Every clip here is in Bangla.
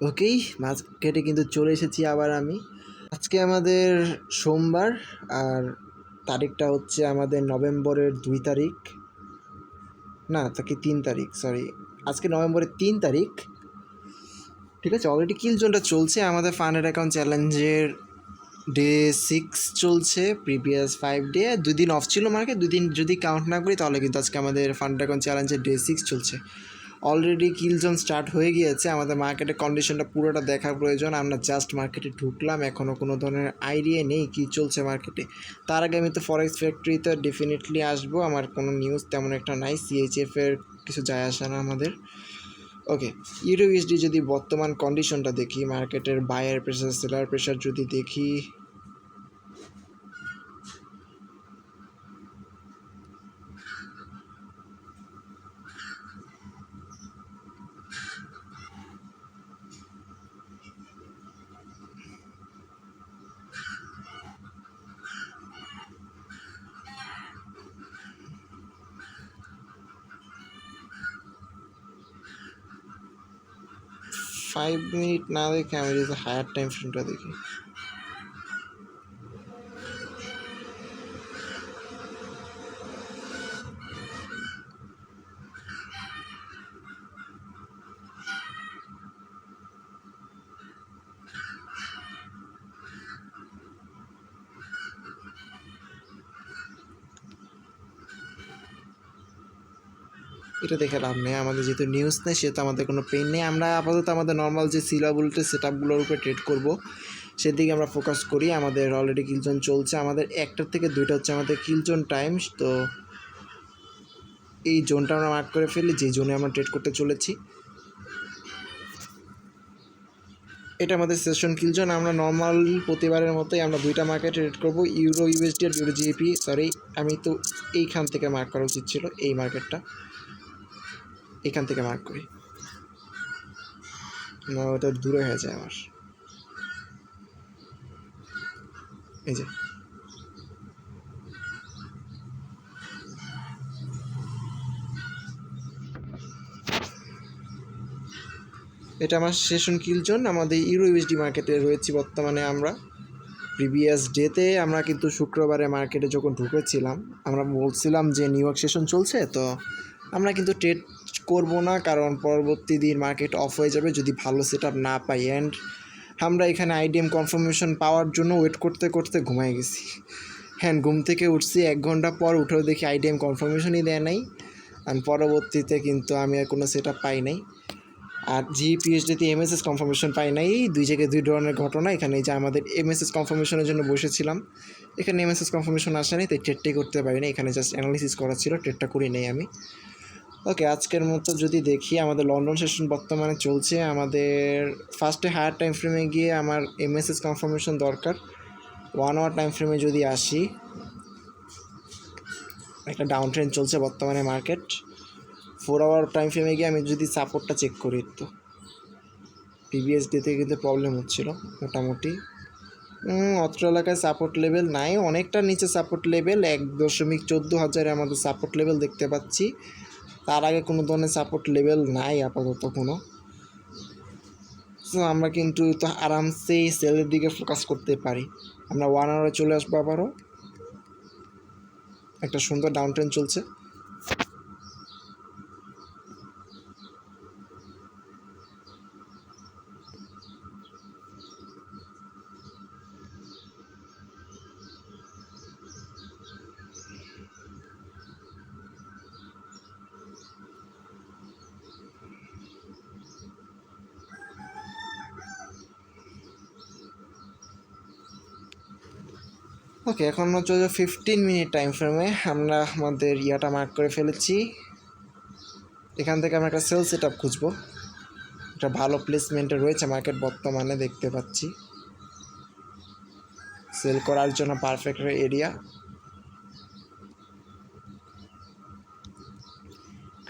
ওকেই, মার্কেটে কিন্তু চলে এসেছি আবার আমি। আজকে আমাদের সোমবার, আর তারিখটা হচ্ছে আমাদের নভেম্বরের 2 তারিখ, না তাকে 3 তারিখ, সরি, আজকে নভেম্বরের 3 তারিখ। ঠিক আছে, অলরেডি কিল জোনটা চলছে। আমাদের ফান্ডেড অ্যাকাউন্ট চ্যালেঞ্জের ডে 6 চলছে। প্রিভিয়াস 5 ডে 2 দিন অফ ছিল মার্কেট, 2 দিন যদি কাউন্ট না করি তাহলে কিন্তু আজকে আমাদের ফান্ডেড অ্যাকাউন্ট চ্যালেঞ্জের ডে 6 চলছে। অলরেডি কিল জোন স্টার্ট হয়ে গিয়েছে। আমাদের মার্কেটের কন্ডিশনটা পুরোটা দেখার প্রয়োজন। আমরা জাস্ট মার্কেটে ঢুকলাম, এখনও কোনো ধরনের আইডিয়া নেই কী চলছে মার্কেটে। তার আগে আমি তো ফরেক্স ফ্যাক্টরিতে ডেফিনেটলি আসবো। আমার কোনো নিউজ তেমন একটা নাই, সিএইচএফের কিছু যায় আসে না আমাদের। ওকে, ইউরোইউএসডি যদি বর্তমান কন্ডিশনটা দেখি, মার্কেটের বায়ার প্রেশার সেলার প্রেশার যদি দেখি, 5 মিনিট না দেখে আমি যদি হায়ার টাইম ফ্রেমটা দেখি, এটা দেখে লাভ নেই। আমাদের যেহেতু নিউজ নেই সেহেতু আমাদের কোনো পেন নেই। আমরা আপাতত আমাদের নর্মাল যে সিলাবুলটে সেট আপগুলোর উপরে ট্রেড করবো, সেদিকে আমরা ফোকাস করি। আমাদের অলরেডি কিলজোন চলছে। আমাদের 1টা থেকে 2টা হচ্ছে আমাদের কিলজোন টাইমস। তো এই জোনটা আমরা মার্ক করে ফেলি, যে জোনে আমরা ট্রেড করতে চলেছি। এটা আমাদের সেশন কিলজোন। আমরা নর্মাল প্রতিবারের মতোই আমরা 2টা মার্কেটে ট্রেড করবো, ইউরো ইউএসডি আর ইউরো জিএপি। সরি, আমি তো এইখান থেকে মার্ক করা উচিত ছিল, এই মার্কেটটা এখান থেকে মার্ক করি, না ওটা দূরে হয়ে যায় আমার। এই যে এটা আমার সেশন কিল জোন। আমাদের ইউরো ইউএসডি মার্কেটে রয়েছি বর্তমানে আমরা। প্রিভিয়াস ডেতে আমরা কিন্তু শুক্রবারে মার্কেটে যখন ঢুকেছিলাম, আমরা বলছিলাম যে নিউ ইয়র্ক সেশন চলছে, তো আমরা কিন্তু ট্রেড করব না, কারণ পরবর্তী দিন মার্কেট অফ হয়ে যাবে যদি ভালো সেট আপ না পাই। অ্যান্ড আমরা এখানে আইডিএম কনফার্মেশন পাওয়ার জন্য ওয়েট করতে করতে ঘুমাই গেছি। হ্যাঁ, ঘুম থেকে উঠছি 1 ঘন্টা পর, উঠেও দেখি আইডিএম কনফার্মেশনই দেয় নাই। আর পরবর্তীতে কিন্তু আমি আর কোনো সেট আপ পাই নাই। আর জিপিএসডিতে এমএসএস কনফার্মেশন পাই নাই। 2 জায়গায় 2 ধরনের ঘটনা। এখানে যে আমাদের এমএসএস কনফার্মেশনের জন্য বসেছিলাম, এখানে এমএসএস কনফার্মেশন আসে নাই, তাই ট্রেডটাই করতে পারি না। এখানে জাস্ট অ্যানালিসিস করা ছিল, ট্রেডটা করি নেই আমি। ওকে, আজকের মতো যদি দেখি, আমাদের লন্ডন সেশন বর্তমানে চলছে। আমাদের ফার্স্টে হায়ার টাইম ফ্রেমে গিয়ে আমার এমএসএস কনফার্মেশন দরকার। 1 আওয়ার টাইম ফ্রেমে যদি আসি, একটা ডাউন ট্রেন্ড চলছে বর্তমানে মার্কেট। 4 আওয়ার টাইম ফ্রেমে গিয়ে আমি যদি সাপোর্টটা চেক করি, তো প্রিভিয়াস ডেতে কিন্তু প্রবলেম হচ্ছিল মোটামুটি। অত্র এলাকায় সাপোর্ট লেভেল নাই, অনেকটা নিচে সাপোর্ট লেভেল। 1.14,000 আমাদের সাপোর্ট লেভেল দেখতে পাচ্ছি। তার আগে কোনো ধরনের সাপোর্ট লেভেল নাই আপাতত কোনো। সো আমরা কিন্তু তো আরামসে সেলের দিকে ফোকাস করতে পারি। আমরা 1 আওয়ারে চলে আসবো আবারও। একটা সুন্দর ডাউন ট্রেন্ড চলছে। ওকে, এখন হচ্ছে 15 মিনিট টাইম ফ্রেমে আমরা আমাদের ইয়াটা মার্ক করে ফেলেছি। এখান থেকে আমরা একটা সেল সেট আপ খুঁজবো। একটা ভালো প্লেসমেন্টে রয়েছে মার্কেট বর্তমানে, দেখতে পাচ্ছি সেল করার জন্য পারফেক্ট এরিয়া।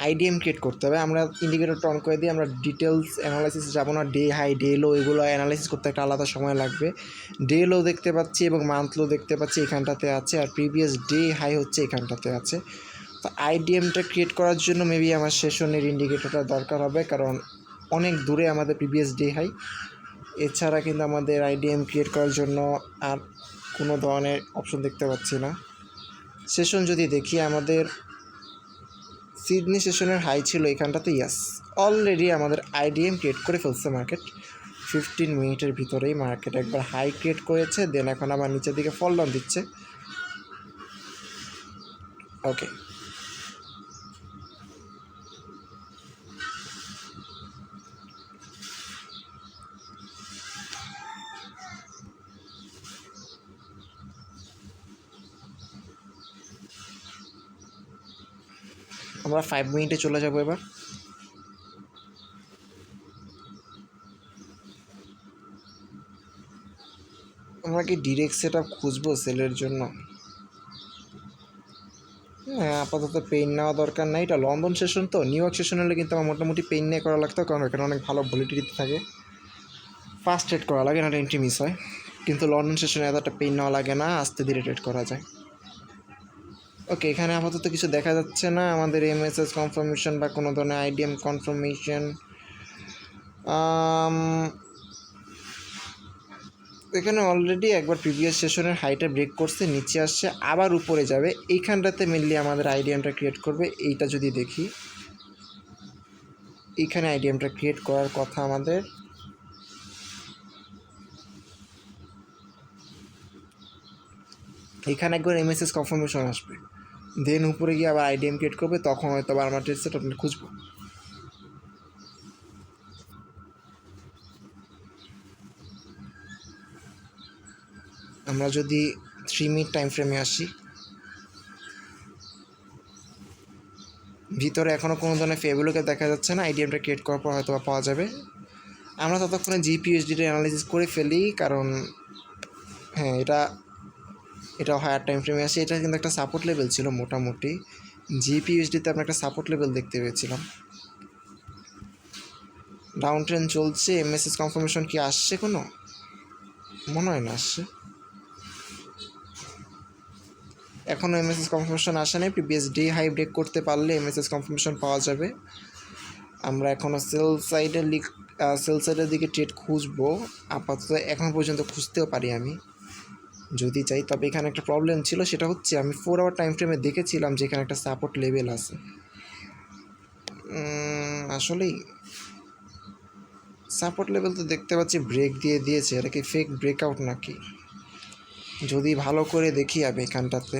আইডিএম ক্রিয়েট করতে হবে। আমরা ইন্ডিকেটরটা অন করে দিয়ে আমরা ডিটেলস অ্যানালাইসিস যাবো না। ডে হাই, ডে লো এগুলো অ্যানালাইসিস করতে একটা আলাদা সময় লাগবে। ডে লো দেখতে পাচ্ছি এবং মান্থ লো দেখতে পাচ্ছি এখানটাতে আছে, আর প্রিভিয়াস ডে হাই হচ্ছে এখানটাতে আছে। তো আইডিএমটা ক্রিয়েট করার জন্য মেবি আমার সেশনের ইন্ডিকেটরটা দরকার হবে, কারণ অনেক দূরে আমাদের প্রিভিয়াস ডে হাই। এছাড়া কিন্তু আমাদের আইডিএম ক্রিয়েট করার জন্য আর কোনো ধরনের অপশন দেখতে পাচ্ছি না। সেশন যদি দেখি, আমাদের সিডনি সেশনের হাই ছিল এখানটাতে। ইয়াস, অলরেডি আমাদের আইডিএম ক্রিয়েট করে ফেলছে মার্কেট। 15 মিনিটের ভিতরেই মার্কেট একবার হাই ক্রিয়েট করেছে, দেন এখন আবার নিচের দিকে ফল ডাউন দিচ্ছে। ওকে, আমরা 5 মিনিটে চলে যাবো এবার। আমরা কি ডিরেক্ট সেট আপ খুঁজবো সেলের জন্য? হ্যাঁ, আপাতত পেইন নেওয়া দরকার নাই। এটা লন্ডন সেশন তো, নিউ ইয়র্ক সেশন হলে কিন্তু আমার মোটামুটি পেইন নিয়ে করা লাগতো, কারণ এখানে অনেক ভালো ভলিটিলিটি থাকে, ফাস্ট ট্রেড করা লাগে, না এন্ট্রি মিস হয়। কিন্তু লন্ডন সেশনে এতটা পেইন নেওয়া লাগে না, আস্তে ধীরে ট্রেড করা যায়। ওকে, এখানে আপাতত কিছু দেখা যাচ্ছে না আমাদের এমএসএস কনফার্মেশন বা কোনো ধরনের আইডিএম কনফার্মেশন। এখানে অলরেডি একবার প্রিভিয়াস সেশনের হাইটা ব্রেক করছে, নিচে আসছে, আবার উপরে যাবে। এইখানটাতে মেনলি আমাদের আইডিএমটা ক্রিয়েট করবে। এইটা যদি দেখি, এইখানে আইডিএমটা ক্রিয়েট করার কথা আমাদের। এখানে একবার এমএসএস কনফার্মেশন আসবে, দেন উপরে গিয়ে আবার আইডিএম ক্রিয়েট করবে, তখন হয়তো আবার আমরা ট্রেড সেট আপনি খুঁজবো। আমরা যদি 3 মিনিট টাইম ফ্রেমে আসি, ভিতরে এখনও কোনো ধরনের ফেভেলকে দেখা যাচ্ছে না। আইডিএমটা ক্রিয়েট করার পর হয়তো পাওয়া যাবে। আমরা ততক্ষণে জিপিএসডিটা অ্যানালাইসিস করে ফেলি, কারণ হ্যাঁ, এটা হায়ার টাইম ফ্রেমে আসে। এটা কিন্তু একটা সাপোর্ট লেভেল ছিল মোটামুটি। জিপিএসডিতে আমরা একটা সাপোর্ট লেভেল দেখতে পেয়েছিলাম। ডাউন ট্রেন চলছে। এমএসএস কনফার্মেশন কি আসছে কোনো? মনে হয় না আসছে, এখনও এমএসএস কনফার্মেশন আসে নাই। প্রিভিয়াস ডে হাই ব্রেক করতে পারলে এমএসএস কনফার্মেশন পাওয়া যাবে। আমরা এখনও সেল সাইডের দিকে ট্রেড খুঁজবো। আপাতত এখন পর্যন্ত খুঁজতেও পারি আমি যদি চাই। তবে এখানে একটা প্রবলেম ছিল, সেটা হচ্ছে আমি 4 আওয়ার টাইম ফ্রেমে দেখেছিলাম যে এখানে একটা সাপোর্ট লেভেল আছে। আসলেই সাপোর্ট লেভেল তো দেখতে পাচ্ছি ব্রেক দিয়ে দিয়েছে। এটা কি ফেক ব্রেকআউট নাকি? যদি ভালো করে দেখি আমি এখানটাতে,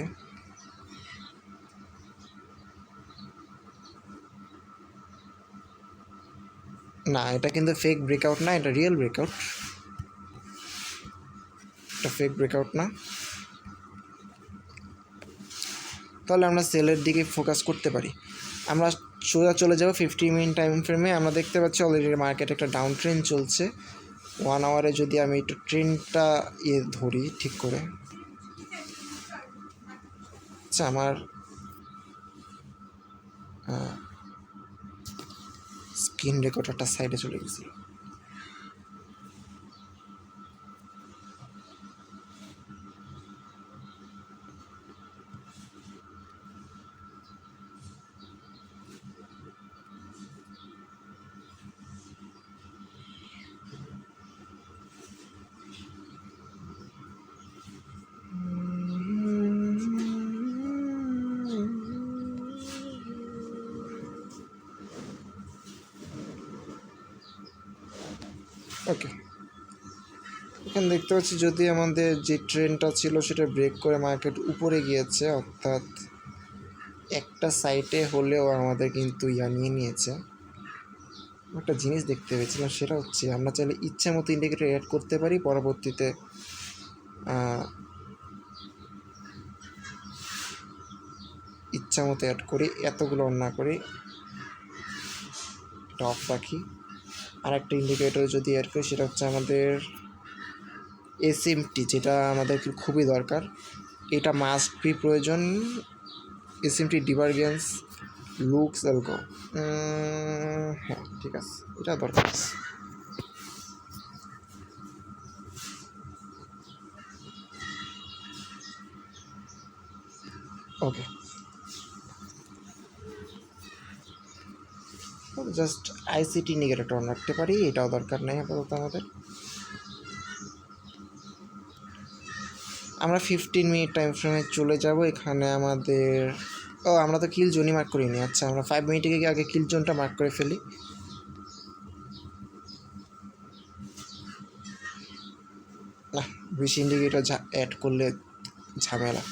না এটা কিন্তু ফেক ব্রেকআউট না, এটা রিয়েল ব্রেকআউট। এটা ফেক ব্রেকআউট না। তাহলে আমরা সেলের দিকে ফোকাস করতে পারি। আমরা সোজা চলে যাব 50 মিনিট টাইম ফ্রেমে। আমরা দেখতে পাচ্ছি অলরেডি মার্কেট একটা ডাউন ট্রেন্ড চলছে। 1 আওয়ারে যদি আমি একটু ট্রেন্ডটা ধরি ঠিক করে, আচ্ছা আমার স্ক্রিন রেকর্ডারটা সাইডে চলে গেছিল। ওকে, এখানে দেখতে পাচ্ছি যদি আমাদের যে ট্রেনটা ছিল সেটা ব্রেক করে মার্কেট উপরে গিয়েছে, অর্থাৎ একটা সাইটে হলেও আমাদের কিন্তু নিয়ে নিয়েছে। একটা জিনিস দেখতে পেয়েছিলাম, সেটা হচ্ছে আমরা চাইলে ইচ্ছা মতো ইন্ডিকেটর অ্যাড করতে পারি, পরবর্তীতে ইচ্ছা মতো অ্যাড করি, এতগুলো অন না করি, এটা অফ রাখি। আর একটা ইন্ডিকেটর যদি অ্যাড করি, সেটা হচ্ছে আমাদের এসএমটি, যেটা আমাদের খুবই দরকার। এটা মাস্ট বি প্রয়োজন। এসএমটি ডিভারজেন্স লুকস অ্যালগো, হ্যাঁ ঠিক আছে, এটা দরকার আছে। ওকে, জাস্ট আইসিটি ইন্ডিকেটরটা অন রাখতে পারি, এটাও দরকার নেই আপাতত আমাদের। আমরা 15 মিনিট টাইম ফ্রেমে চলে যাব। এখানে আমাদের আমরা তো কিল জোনই মার্ক করিনি। আচ্ছা, আমরা 5 মিনিটে গিয়ে আগে কিল জোনটা মার্ক করে ফেলি। না, বেশি ইন্ডিকেটর অ্যাড করলে ঝামেলা।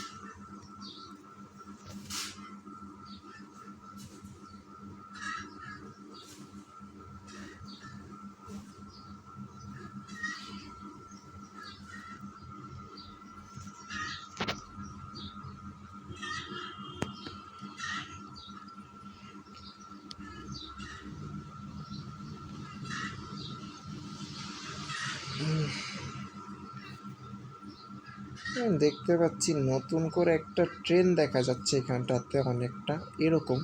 দেখতে পাচ্ছি নতুন করে একটা ট্রেন দেখা যাচ্ছে এখানটাতে অনেকটা এরকম।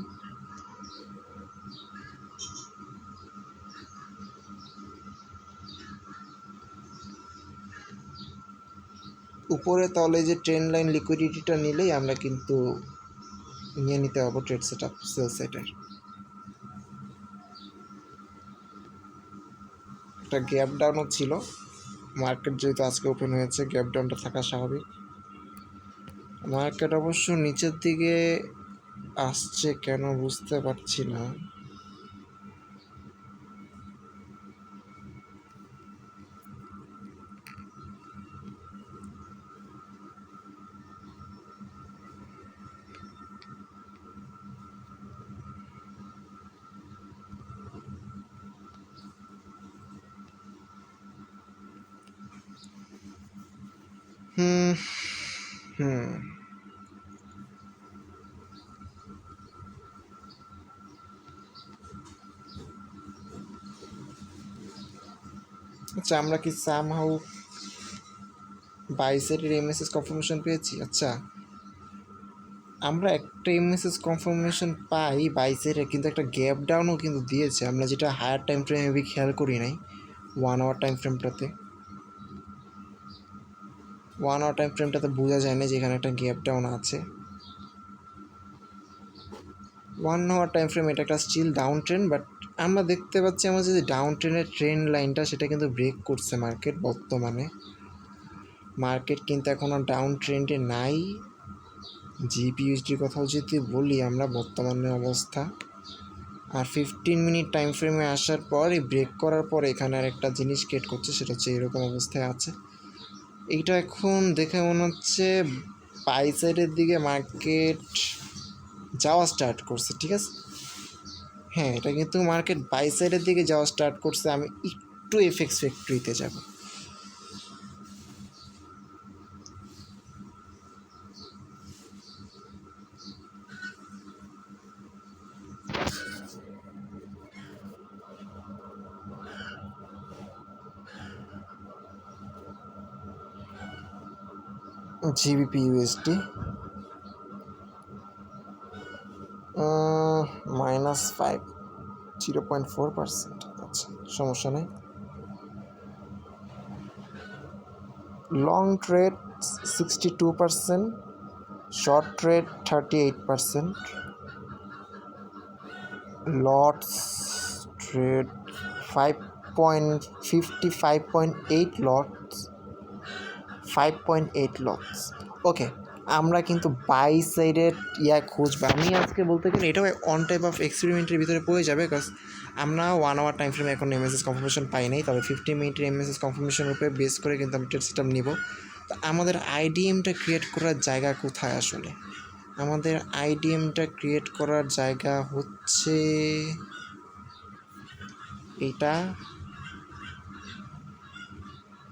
উপরে তলে যে ট্রেন লাইন লিকুইডিটিটা নিলেই আমরা কিন্তু নিয়ে নিতে পারবো ট্রেড সেট আপ সেল সেটের। একটা গ্যাপ ডাউনও ছিল, মার্কেট যেহেতু আজকে ওপেন হয়েছে গ্যাপ ডাউনটা থাকা স্বাভাবিক। মার্কেট অবশ্য নিচের দিকে আসছে কেন বুঝতে পারছি না। হুম হুম আচ্ছা, আমরা কি সামহাউ বাইসেটের এমএসএস কনফার্মেশন পেয়েছি? আচ্ছা, আমরা একটা এমএসএস কনফার্মেশন পাই বাইসেটের, কিন্তু একটা গ্যাপ ডাউনও কিন্তু দিয়েছে, আমরা যেটা হায়ার টাইম ফ্রেমে খেয়াল করি নাই। 1 আওয়ার টাইম ফ্রেমটাতে 1 আওয়ার টাইম ফ্রেমটাতে বোঝা যায় না যে এখানে একটা গ্যাপ ডাউন আছে। 1 আওয়ার টাইম ফ্রেম এটা একটা স্টিল ডাউন ট্রেন্ড, বাট আমরা দেখতে পাচ্ছি আমার যে ডাউন ট্রেন্ডের ট্রেন্ড লাইনটা সেটা কিন্তু ব্রেক করছে মার্কেট বর্তমানে। মার্কেট কিন্তু এখনও ডাউন ট্রেন্ডে নাই। জিপিইউএসডির কথাও যদি বলি আমরা বর্তমানে অবস্থা, আর 15 মিনিট টাইম ফ্রেমে আসার পর এই ব্রেক করার পর এখানে আর একটা জিনিস ক্রিয়েট করছে, সেটা হচ্ছে এরকম অবস্থায় আছে। এইটা এখন দেখে মনে হচ্ছে বাই সাইডের দিকে মার্কেট যাওয়া স্টার্ট করছে, ঠিক আছে। হ্যাঁ, এটা কিন্তু মার্কেট বাই সাইডের দিকে যাওয়া স্টার্ট করছে। আমি একটু এফএক্স ফ্যাক্টরিতে যাব। GBP USD -5, 0.4%। আচ্ছা, সমস্যা নেই। Long trade 62%, short trade 38%, lots trade 5.55.8 lots, 5.8 lots. Okay, আমরা কিন্তু বাই সাইডের খুঁজবো। আমি আজকে বলতে গেলে এটাও অন টাইপ অফ এক্সপেরিমেন্টের ভিতরে পড়ে যাবে, বিকজ আমরা 1 আওয়ার টাইম ফ্রেমে এখন এমএসএস কনফার্মেশন পাই নাই, তবে 15 মিনিটের এমএসএস কনফার্মেশনের উপরে বেস করে কিন্তু আমি ট্রেড সিস্টেম নিব। তো আমাদের আইডিএমটা ক্রিয়েট করার জায়গা কোথায় আসলে? আমাদের আইডিএমটা ক্রিয়েট করার জায়গা হচ্ছে এটা।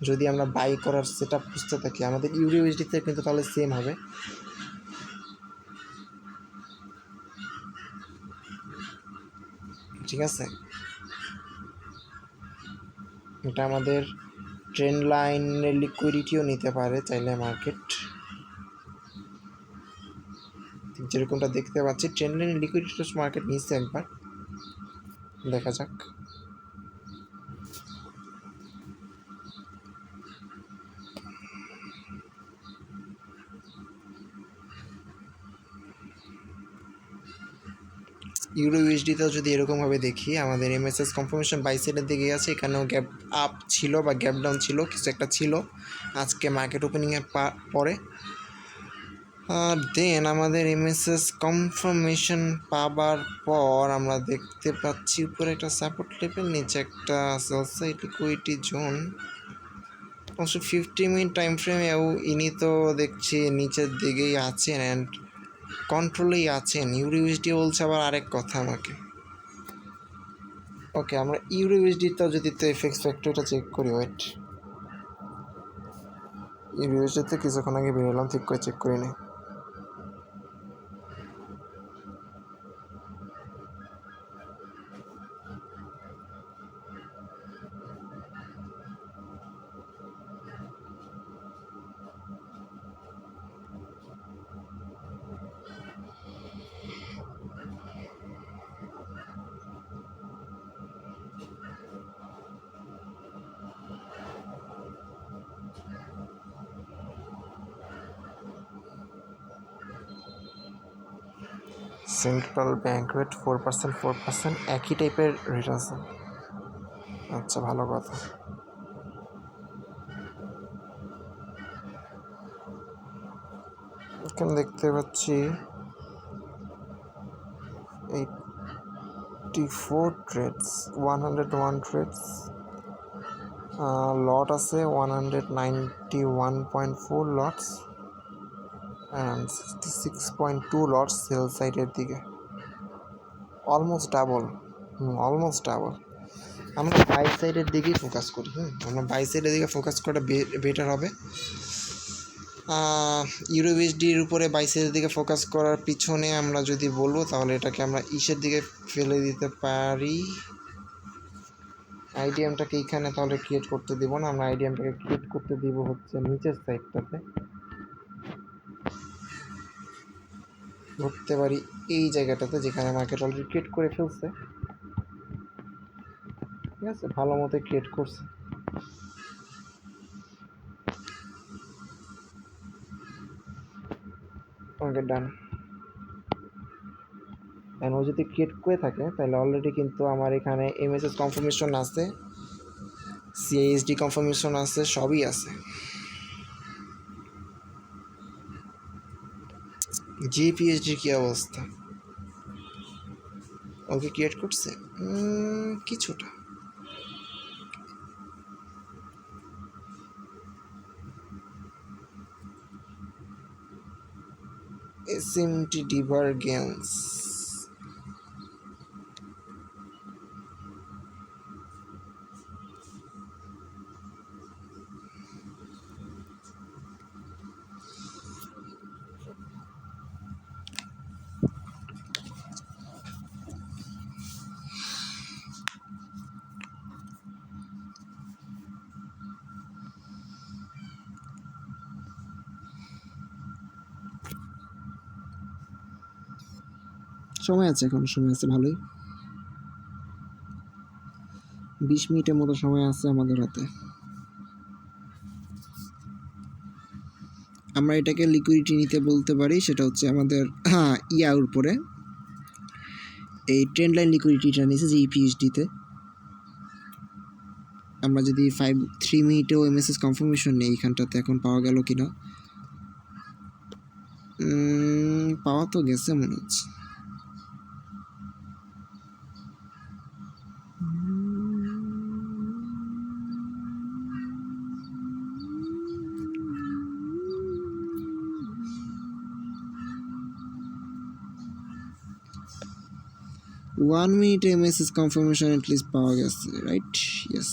যদি আমরা বাই করার সেট আপ খুঁজতে থাকি, আমাদের ইউএসডিতে কিন্তু তাহলে সেম হবে। ঠিক আছে, এটা আমাদের ট্রেন্ড লাইনের লিকুইডিটিও নিতে পারে চাইলে মার্কেট। যেরকমটা দেখতে পাচ্ছি ট্রেন্ড লাইনের লিকুইডিটি মার্কেট নিচ্ছে একবার, দেখা যাক। ইউরো ইউএসডিতেও যদি এরকমভাবে দেখি, আমাদের এমএসএস কনফার্মেশন বাই সাইডের দিকে আছে, এখানেও গ্যাপ আপ ছিল বা গ্যাপ ডাউন ছিল, কিছু একটা ছিল আজকে মার্কেট ওপেনিংয়ের পরে। আর দেন আমাদের এমএসএস কনফার্মেশন পাবার পর আমরা দেখতে পাচ্ছি উপরে একটা সাপোর্ট লেভেল, নিচে একটা সেল সাইড লিকুইডিটি জোন। অবশ্য 50 মিনিট টাইম ফ্রেমেও ইনি তো দেখছি নিচের দিকেই আছেন অ্যান্ড কন্ট্রোলেই আছেন। ইউরো ইউএসডি বলছে আবার আরেক কথা আমাকে। ওকে, আমরা ইউরো ইউএসডিটাও যদি তো এফএক্স ফ্যাক্টরটা চেক করি। ওয়েট, ইউরো ইউএসডিতে কিছুক্ষণ আগে বেরোলাম, ঠিক করে চেক করি নি। সেন্ট্রাল ব্যাঙ্ক রেট 4% একই টাইপের রেট আছে। আচ্ছা, ভালো কথা। এখানে দেখতে পাচ্ছি 84 ট্রেডস, 101 ট্রেডস, লট আছে 191.4 লটস অ্যান্ড 66.2 লটস সেল সাইডের দিকে। Almost double. আমরা বাই সাইডের দিকেই ফোকাস করি। আমরা বাই সাইডের দিকে ফোকাস করা বেটার হবে। ইউরো ইউএসডির উপরে বাই সাইডের দিকে ফোকাস করার পিছনে আমরা যদি বলবো তাহলে এটাকে আমরা ইসের দিকে ফেলে দিতে পারি। আইডিএমটাকে এইখানে তাহলে ক্রিয়েট করতে দিব না, আমরা আইডিএমটাকে ক্রিয়েট করতে দিব হচ্ছে নিচের সাইডটাতে। ধরতে পারি এই জায়গাটাতে যেখানে মার্কেট অলরেডি ক্রিয়েট করে ফেলছে। ঠিক আছে, ভালো মতো ক্রিয়েট করছে। ওকে, ডান। ও যদি ক্রিয়েট করে থাকে তাহলে অলরেডি কিন্তু আমার এখানে এমএসএস কনফার্মেশন আছে, সিআইএসডি কনফার্মেশন আছে, সবই আছে। জিপিএসডির কী অবস্থা? ওকে ক্রিয়েট করছে কিছুটা। এসএমটি ডিভারগেন্স, সময় আছে, এখন সময় আছে ভালোই, 20 মিনিটের মতো সময় আছে আমাদের হাতে। আমরা এটাকে লিকুইডিটি নিতে বলতে পারি, সেটা হচ্ছে আমাদের ইয়ার উপরে এই ট্রেন্ড লাইন লিকুইডিটিটা নিয়েছে যে ইপিএসডিতে। আমরা যদি 3 মিনিটেও এমএসএস কনফার্মেশন নেই এইখানটাতে, এখন পাওয়া গেল কিনা, পাওয়া তো গেছে মনে হচ্ছে। One minute MSS confirmation at least পাওয়া গেছে, রাইট? ইয়েস,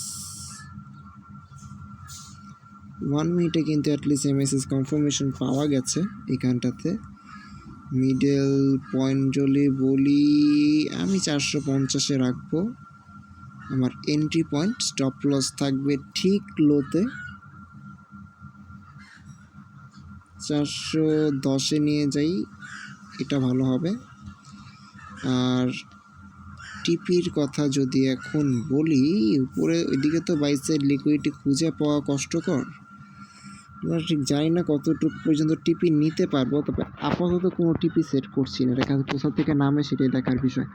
1 মিনিটে কিন্তু অ্যাটলিস্ট এমএসএস কনফার্মেশন পাওয়া গেছে এখানটাতে। মিডল পয়েন্ট যদি বলি আমি 450-এ রাখবো আমার এন্ট্রি পয়েন্ট। স্টপ লস থাকবে ঠিক লোতে, 410-এ নিয়ে যাই, এটা ভালো হবে। আর টিপির কথা যদি এখন বলি, উপরে ওইদিকে তো বাই সাইড লিকুইডিটি খুঁজে পাওয়া কষ্টকর, আমরা ঠিক জানি না কতটুকু পর্যন্ত টিপি নিতে পারবো, তবে আপাতত কোনো টিপি সেট করছি না, এটা কোথা থেকে নামে সেটাই দেখার বিষয়।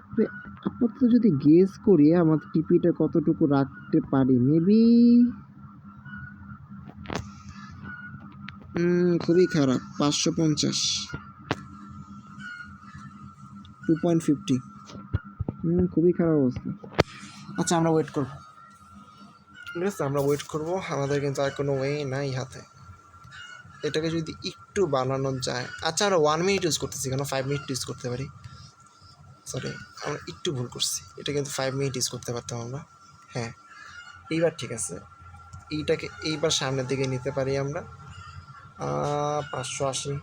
তবে আপাতত যদি গেস করি আমার টিপিটা কতটুকু রাখতে পারি, মেবি খুবই খারাপ, 550, 2.50, খুবই খারাপ অবস্থা। আচ্ছা আমরা ওয়েট করবো, ঠিক আছে আমরা ওয়েট করবো, আমাদের কিন্তু আর কোনো ওয়ে নাই হাতে। এটাকে যদি একটু বানানো যায়, আচ্ছা আমরা 1 মিনিট ইউজ করতেছি, কেন 5 মিনিট ইউজ করতে পারি, সরি আমরা একটু ভুল করছি, এটা কিন্তু 5 মিনিট ইউজ করতে পারতাম আমরা। হ্যাঁ এইবার ঠিক আছে, এইটাকে এইবার সামনের দিকে নিতে পারি আমরা। 580,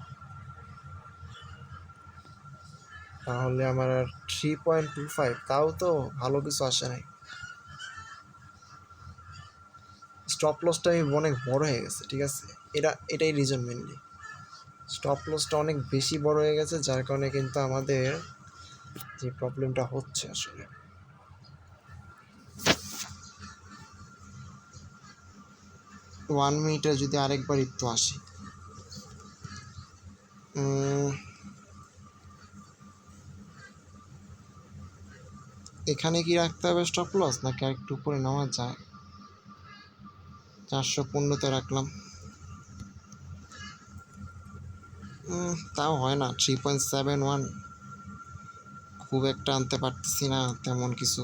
তাহলে আমার আর 3.25, তাও তো ভালো কিছু আসে নাই। স্টপ লসটা আমি অনেক বড় হয়ে গেছে, ঠিক আছে এটাই রিজন মেনলি, স্টপ লসটা অনেক বেশি বড় হয়ে গেছে, যার কারণে কিন্তু আমাদের যে প্রবলেমটা হচ্ছে আসলে। ওয়ান মিনিটে যদি আরেকবার একটু আসি, এখানে কি রাখতে হবে স্টপ লস, নাকি আর একটু উপরে নেওয়া যায়? 415-তে রাখলাম, তাও হয় না, 3.71, খুব একটা আনতে পারতেছি না তেমন কিছু।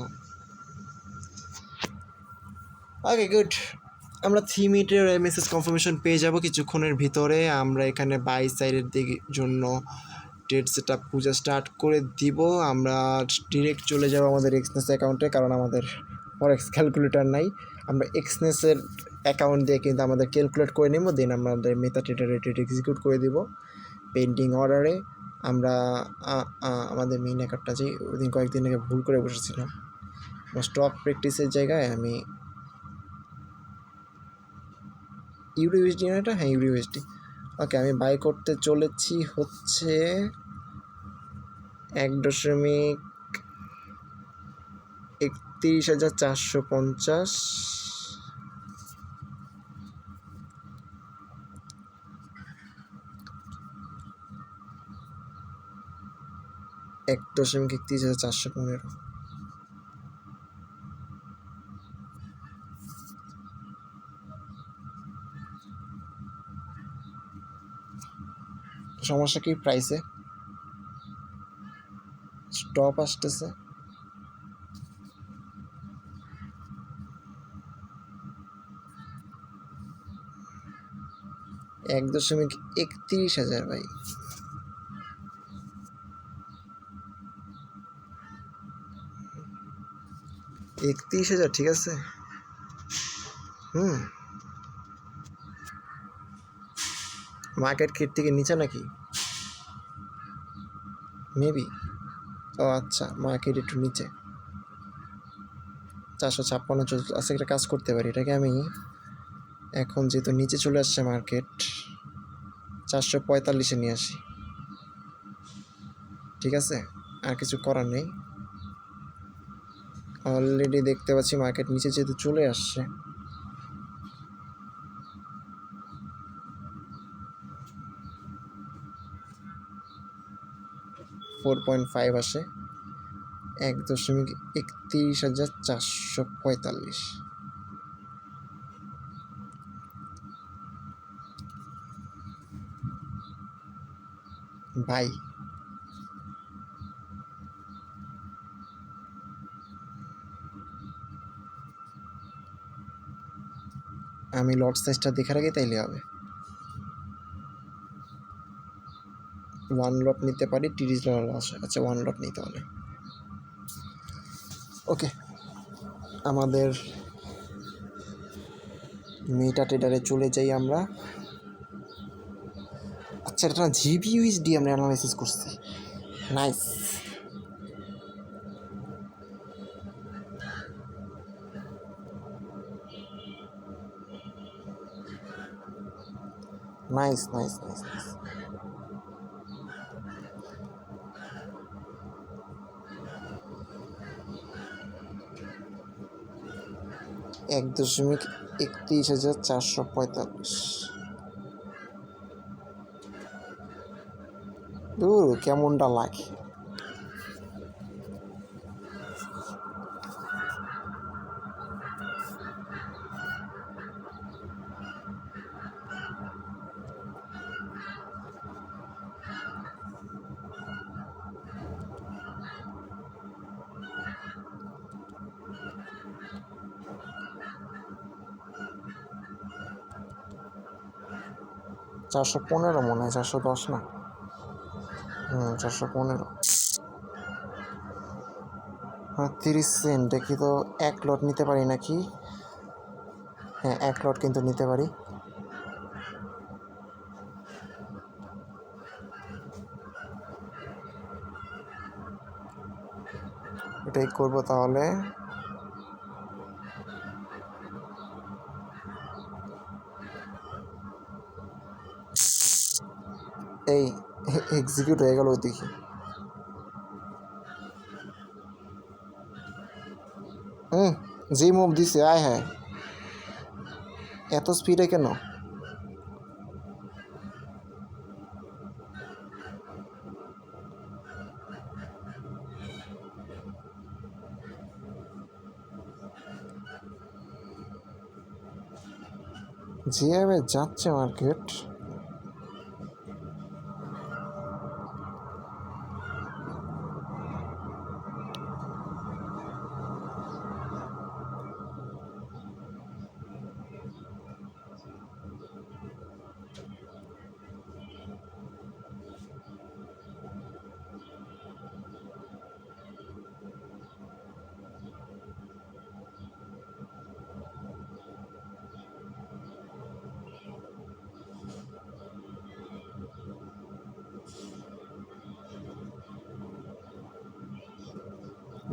ওকে গুড, আমরা 3 মিনিটের মেসেজ কনফার্মেশন পেয়ে যাব কিছুক্ষণের ভিতরে। আমরা এখানে বাই সাইডের দিকে জন্য ট্রেড সেট আপ পূজা স্টার্ট করে দিব। আমরা ডিরেক্ট চলে যাব আমাদের এক্সনেস অ্যাকাউন্টে, কারণ আমাদের ফরেক্স ক্যালকুলেটর নাই। আমরা এক্সনেসের অ্যাকাউন্ট দিয়ে কিন্তু আমাদের ক্যালকুলেট করে নেব, দেন আমাদের মেটা ট্রেডারে ট্রেড এক্সিকিউট করে দিব পেন্ডিং অর্ডারে। আমরা আমাদের মেইন অ্যাকাউন্টটা যে ওই কয়েকদিন আগে ভুল করে বসেছিলাম, স্টক প্র্যাকটিসের জায়গায় আমি ইউরোইউএসডি না এটা, হ্যাঁ ইউরোইউএসডি। ওকে আমি বাই করতে চলেছি হচ্ছে 1.31,450, 1.31,415। সমস্যা কি প্রাইসে স্টপ আসতেছে? $1.31,000 ভাই, $31,000 ঠিক আছে। মার্কেট কিট থেকে নিচে নাকি মেবি, ও আচ্ছা মার্কেট একটু নিচে 456 চলছে। আচ্ছা একটা কাজ করতে পারি, এটাকে আমি এখন যেহেতু নিচে চলে আসছে মার্কেট, 445-এ নিয়ে আসি, ঠিক আছে আর কিছু করার নেই। অলরেডি দেখতে পাচ্ছি মার্কেট নিচে যেহেতু চলে আসছে, 4.5 আসে, 1.31,445। ভাই আমি লট সাইজটা দেখার আগে তাইলে হবে, 1 লট নিতে পারি, 30 লস। আচ্ছা 1 লট নিতে হবে। ওকে আমাদের মেটা ট্রেডারে চলে যাই আমরা। আচ্ছা এটা জিবিইউএসডি আমরা অ্যানালাইসিস করছি, nice. Nice nice nice nice. 1.31 31,445। দূর কেমনটা লাগে। চারশো পনেরো মনে হয়, 410 না। 415। 30 সেন্ট দেখি তো, 1 লট নিতে পারি নাকি? হ্যাঁ, 1 লট কিন্তু নিতে পারি। এটাই করবো তাহলে। এই এক্সিকিউট হয়ে গেল দেখি। যে মুভ দিছে, আয় হ্যাঁ, এত স্পিডে কেন? যেভাবে যাচ্ছে মার্কেট,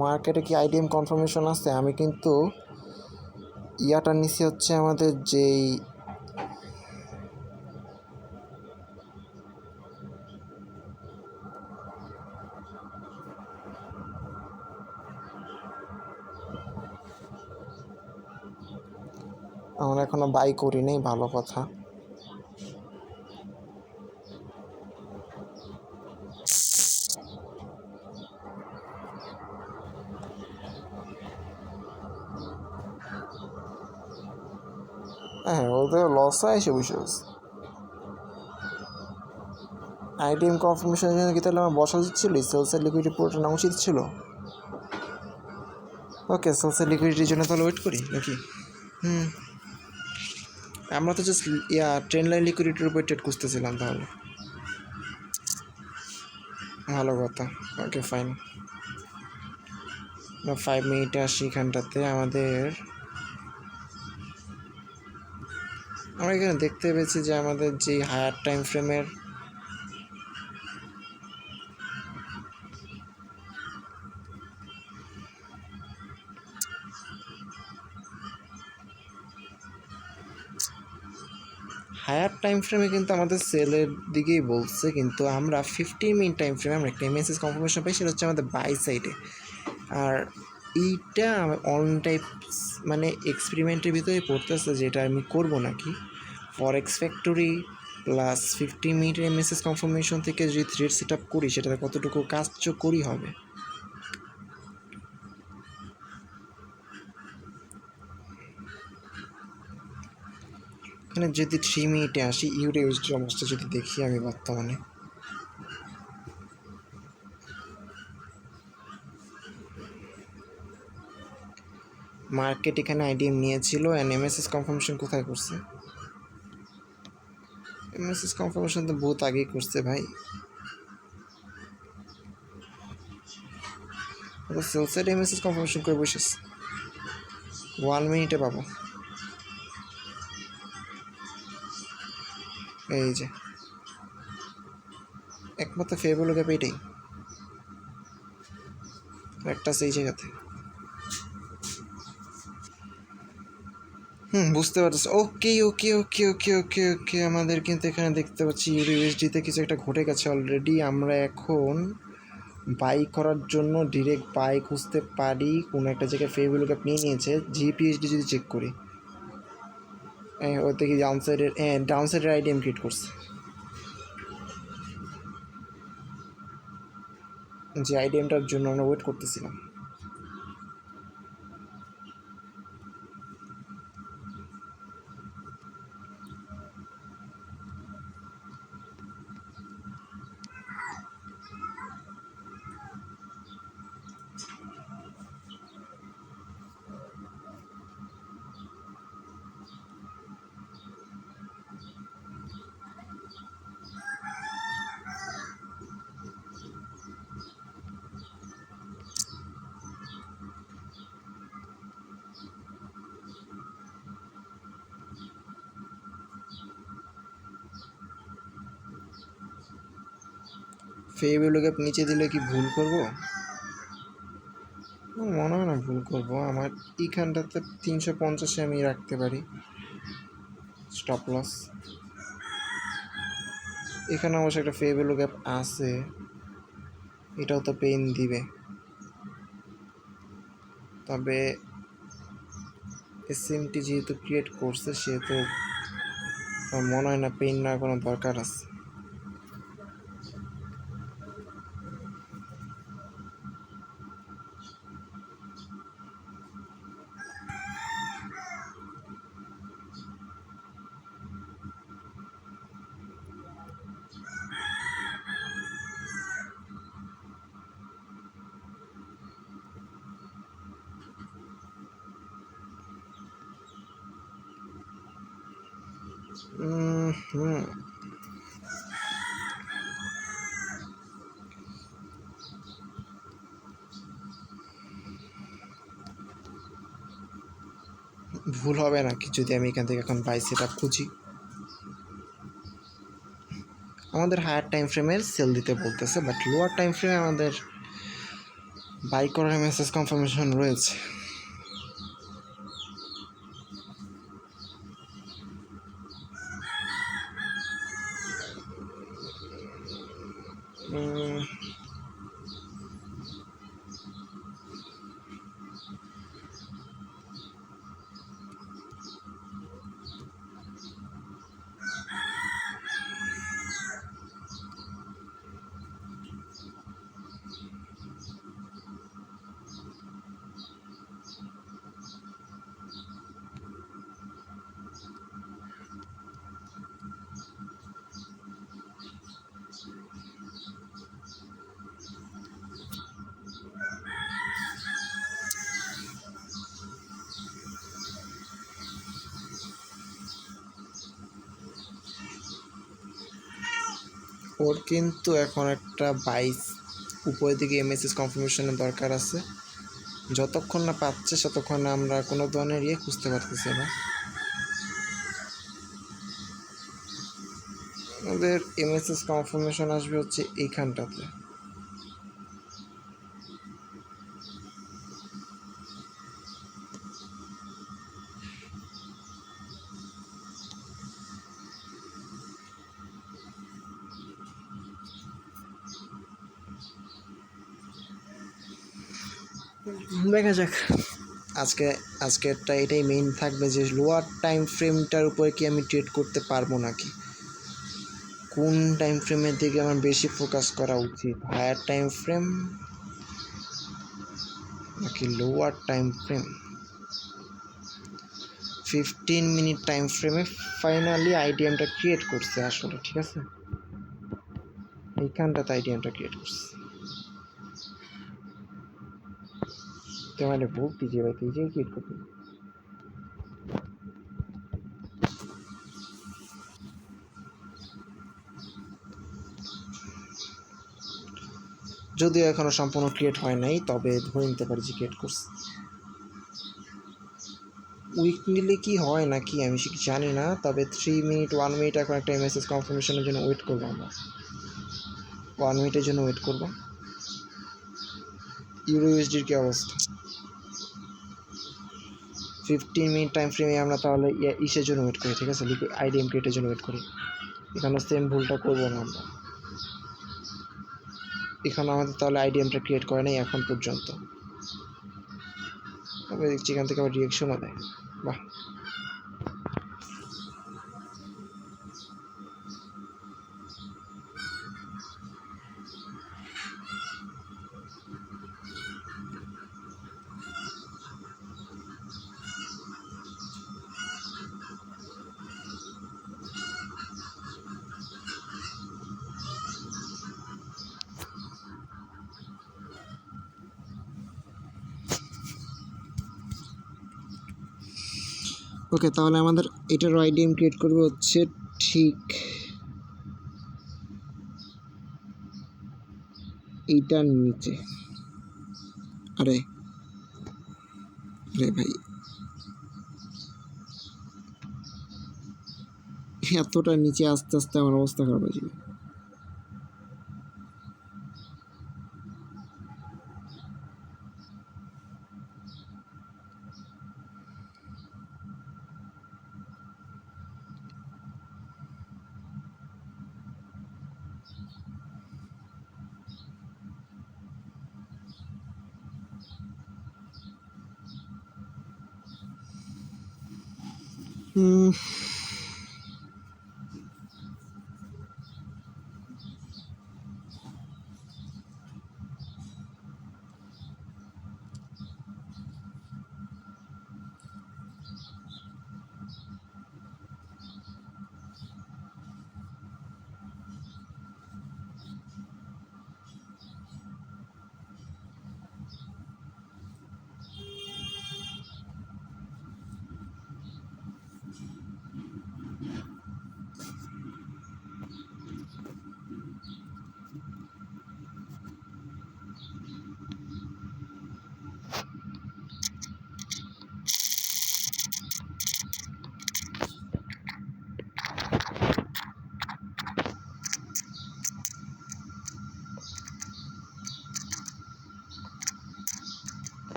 মার্কেটে কি আইডিএম কনফার্মেশন আছে? আমি কিন্তু ইয়াটা নিচে হচ্ছে আমাদের যেই আমরা এখনো বাই করি নাই, ভালো কথা। হ্যাঁ, ওদের লস এসে বসে আছে। আইডিএম কনফার্মেশনের জন্য কি তাহলে আমার বসা উচিত ছিল? সেলসের লিকুইডিটি পুরোটা নেওয়া উচিত ছিল। ওকে, সেলসের লিকুইডিটির জন্য তাহলে ওয়েট করি নাকি? আমরা তো জাস্ট ট্রেন লাইন লিকুইডিটির উপর ট্রেড খুঁজতেছিলাম তাহলে। ভালো কথা। ওকে ফাইন, 5 মিনিটে আসি এখানটাতে। আমরা এখানে দেখতে পেয়েছি যে আমাদের যে হায়ার টাইম ফ্রেমের কিন্তু আমাদের সেলের দিকেই বলছে, কিন্তু আমরা 15 মিনিট টাইম ফ্রেমে আমরা একটা মেসেজ কনফার্মেশন পাই, সেটা হচ্ছে আমাদের বাই সাইডে। আর এইটা অন টাইপ মানে এক্সপেরিমেন্টের ভিতরে পড়তেছে, যেটা আমি করব নাকি ফরেক্স ফ্যাক্টরি প্লাস 15 মিনিটের মেসেজ কনফার্মেশন থেকে যদি থ্রেড সেট আপ করি, সেটাতে কতটুকু কার্যকরী হবে। এখানে যদি 3 মিনিটে আসি, ইউএসডি অবস্থা যদি দেখি আমি বর্তমানে, মার্কেট এখানে আইডিএম নিয়েছিল অ্যান্ড এমএসএস কনফার্মেশন কোথায় করছে? এমএসএস কনফার্মেশন তো বহুত আগেই করছে ভাই। সেলসাইড এমএসএস কনফার্মেশন করে বসেছে, 1 মিনিটে পাবো। এই যে একমাত্র ফেভারেবল গ্যাপ এটাই, একটা সেই জায়গাতে। বুঝতে পারতেছি। ওকে ওকে ওকে ওকে ওকে ওকে আমাদের কিন্তু এখানে দেখতে পাচ্ছি ইউএসডিতে কিছু একটা ঘটে গেছে অলরেডি। আমরা এখন বাই করার জন্য ডিরেক্ট বাই খুঁজতে পারি। কোনো একটা জায়গায় ফেভারেবল গ্যাপ নিয়ে নিয়েছে। জিপিএসডি যদি চেক করি, ওই থেকে ডাউন সাইডের আইডিএম ক্রিয়েট করছে, যে আইডিএমটার জন্য আমরা ওয়েট করতেছিলাম। ফে ভ্যালু গ্যাপ নিচে দিলে কি ভুল করব? মনে হয় না ভুল করব। আমার এইখানটাতে 350-এ আমি রাখতে পারি স্টপ লস। এখানে অবশ্য একটা ফে ভ্যালু গ্যাপ আছে, এটাও তো পেইন দিবে, তবে এসএমটি যেহেতু ক্রিয়েট করছে সেহেতু আমার মনে হয় না পেইন নেওয়ার কোনো দরকার আছে। ভুল হবে নাকি যদি আমি এখান থেকে এখন বাই সেট আপ খুঁজি? আমাদের হায়ার টাইম ফ্রেমের সেল দিতে বলতেছে, বাট লোয়ার টাইম ফ্রেমে আমাদের বাই করার মেসেজ কনফার্মেশন রয়েছে। ওর কিন্তু এখন একটা বাইস উপরের দিকে এমএসএস কনফার্মেশনের দরকার আছে। যতক্ষণ না পাচ্ছে ততক্ষণ আমরা কোনো ধরনের খুঁজতে পারতেছি না। আমাদের এমএসএস কনফার্মেশন আসবে হচ্ছে এইখানটাতে। দেখা যাক, আজকেরটা এটাই মেইন থাকবে যে লোয়ার টাইম ফ্রেমটার উপরে কি আমি ট্রেড করতে পারবো নাকি, কোন টাইম ফ্রেমের দিকে আমার বেশি ফোকাস করা উচিত, হায়ার টাইম ফ্রেম নাকি lower time frame. 15 minute time ফ্রেমে ফাইনালি আইডিএমটা ক্রিয়েট করছে আসলে, ঠিক আছে, এইখানটাতে আইডিএমটা ক্রিয়েট করছে। মানে ভুল দিজিয়ে ভাই, দিজিয়ে ক্রিয়েট করতে যদিও এখনো সম্পূর্ণ ক্রিয়েট হয় নাই, তবে ধরে নিতে পারি যে ক্রিয়েট করছে। উইক নিলে কি হয় নাকি আমি সেটা জানি না, তবে 3 মিনিট 1 মিনিট এখন একটা এমএসএস কনফার্মেশনের জন্য ওয়েট করবো আমরা। 1 মিনিটের জন্য ওয়েট করবো। ইউরো ইউএসডির কি অবস্থা? 15 মিনিট টাইম ফ্রেমে আমরা তাহলে ইসের জন্য ওয়েট করি, ঠিক আছে, আইডিএম ক্রিয়েটের জন্য ওয়েট করি। এখানে সেম ভুলটা করবো না আমরা। এখানে আমাদের তাহলে আইডিএমটা ক্রিয়েট করে নাই এখন পর্যন্ত, তবে দেখছি এখান থেকে আবার রিয়েকশনও দেয়। বাহ, ওকে, তাহলে আমাদের এটার আইডিএম ক্রিয়েট করবে হচ্ছে ঠিক এইটার নিচে। আরে আরে ভাই, এতটা নিচে আস্তে আস্তে আমার অবস্থা খারাপ হয়ে যাবে। হুম,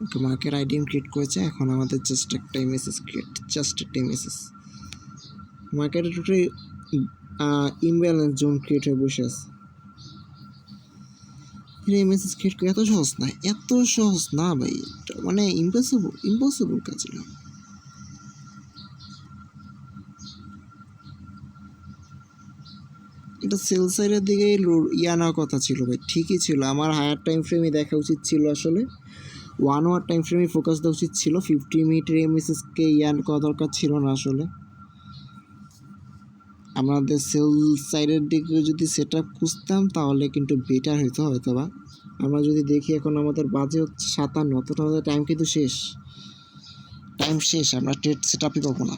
ওকে, মার্কেট আইডিএম ক্রিয়েট করেছে। এখন আমাদের জাস্ট একটা মেসেজ ক্রিয়েট, জাস্ট একটা মেসেজ। মার্কেটে টোটালি ইমব্যালেন্স জোন ক্রিয়েট হয়ে বসে আছে। এই মেসেজ ক্রিয়েট করে এত সহজ না, এত সহজ না ভাই, মানে ইম্পসিবল ইম্পসিবল কাজ না। এটা সেল সাইডের দিকে আনার কথা ছিল ভাই, ঠিকই ছিল। আমার হায়ার টাইম ফ্রেমে দেখা উচিত ছিল, আসলে 1 আওয়ার টাইম ফ্রেমে ফোকাস দেওয়া উচিত ছিল। 50 মিনিটের এমএসএসকে করা দরকার ছিল না আসলে। আমাদের সেল সাইডের দিকে যদি সেট আপ খুঁজতাম তাহলে কিন্তু বেটার হইতো হয়তো বা। আমরা যদি দেখি এখন আমাদের বাজে হচ্ছে 57, অতটা আমাদের টাইম কিন্তু শেষ, টাইম শেষ। আমরা ট্রেড সেট আপই পাবো না,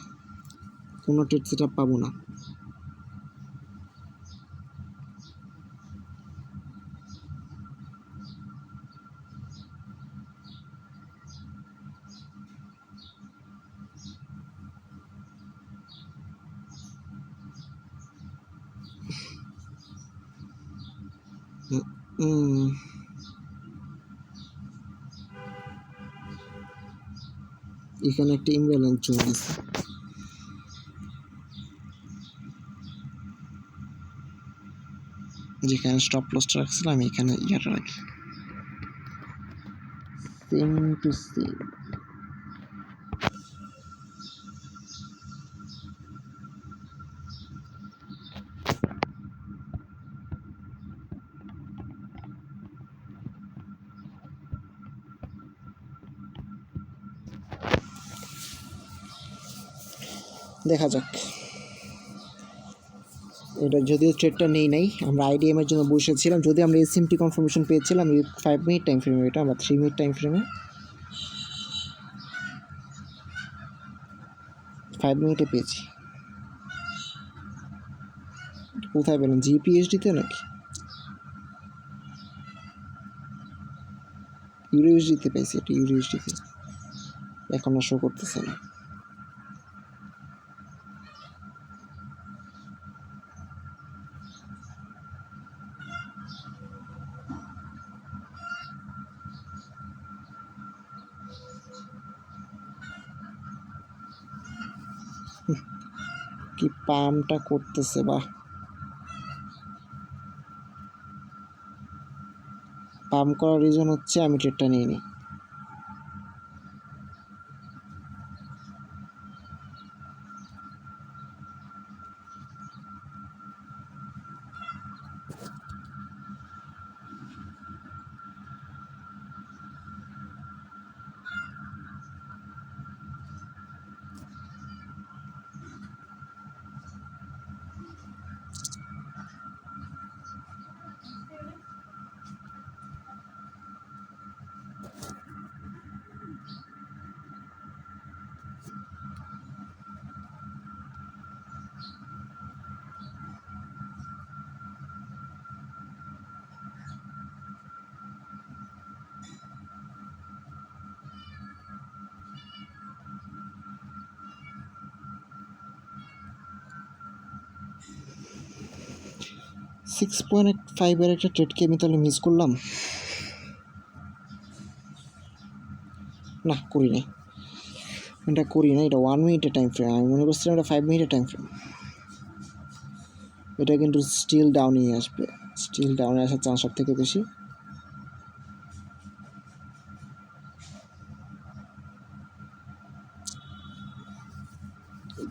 কোনো ট্রেড সেট আপ পাবো না। এখানে একটা ইমব্যালেন্স চলে গেছে, যেখানে স্টপ লসটা রাখছিলাম এখানে ইয়াটা রাখি, সেম টু সেম। দেখা যাক, এটা যদিও ট্রেডটা নেই নাই, আমরা আইডিএম এর জন্য বসেছিলাম। যদি আমরা এসএমটি কনফার্মেশন পেয়েছিলাম 5 মিনিট টাইম ফ্রেমে, এটা আমরা 3 মিনিট টাইম ফ্রেমে 5 মিনিটে পেয়েছি। কোথায় পেলেন, জিপিএসডিতে নাকি ইউএসডিতে পেয়েছি? এটা ইউএসডিতে এখন আর শো করতেছে না। কি পামটা করতেছে, বাহ! পাম্প করার রিজন হচ্ছে আমি ট্রেডটা নিয়ে নিই। 6.5 একটা ট্রেডকে আমি তাহলে মিস করলাম, না করি নাই, এটা করি না, এটা 1 মিনিটের টাইম ফ্রেম, আমি মনে করছিলাম এটা 5 মিনিটের টাইম ফ্রেম। এটা কিন্তু স্টিল ডাউনই আসবে, স্টিল ডাউনে আসার চান্স সব থেকে বেশি।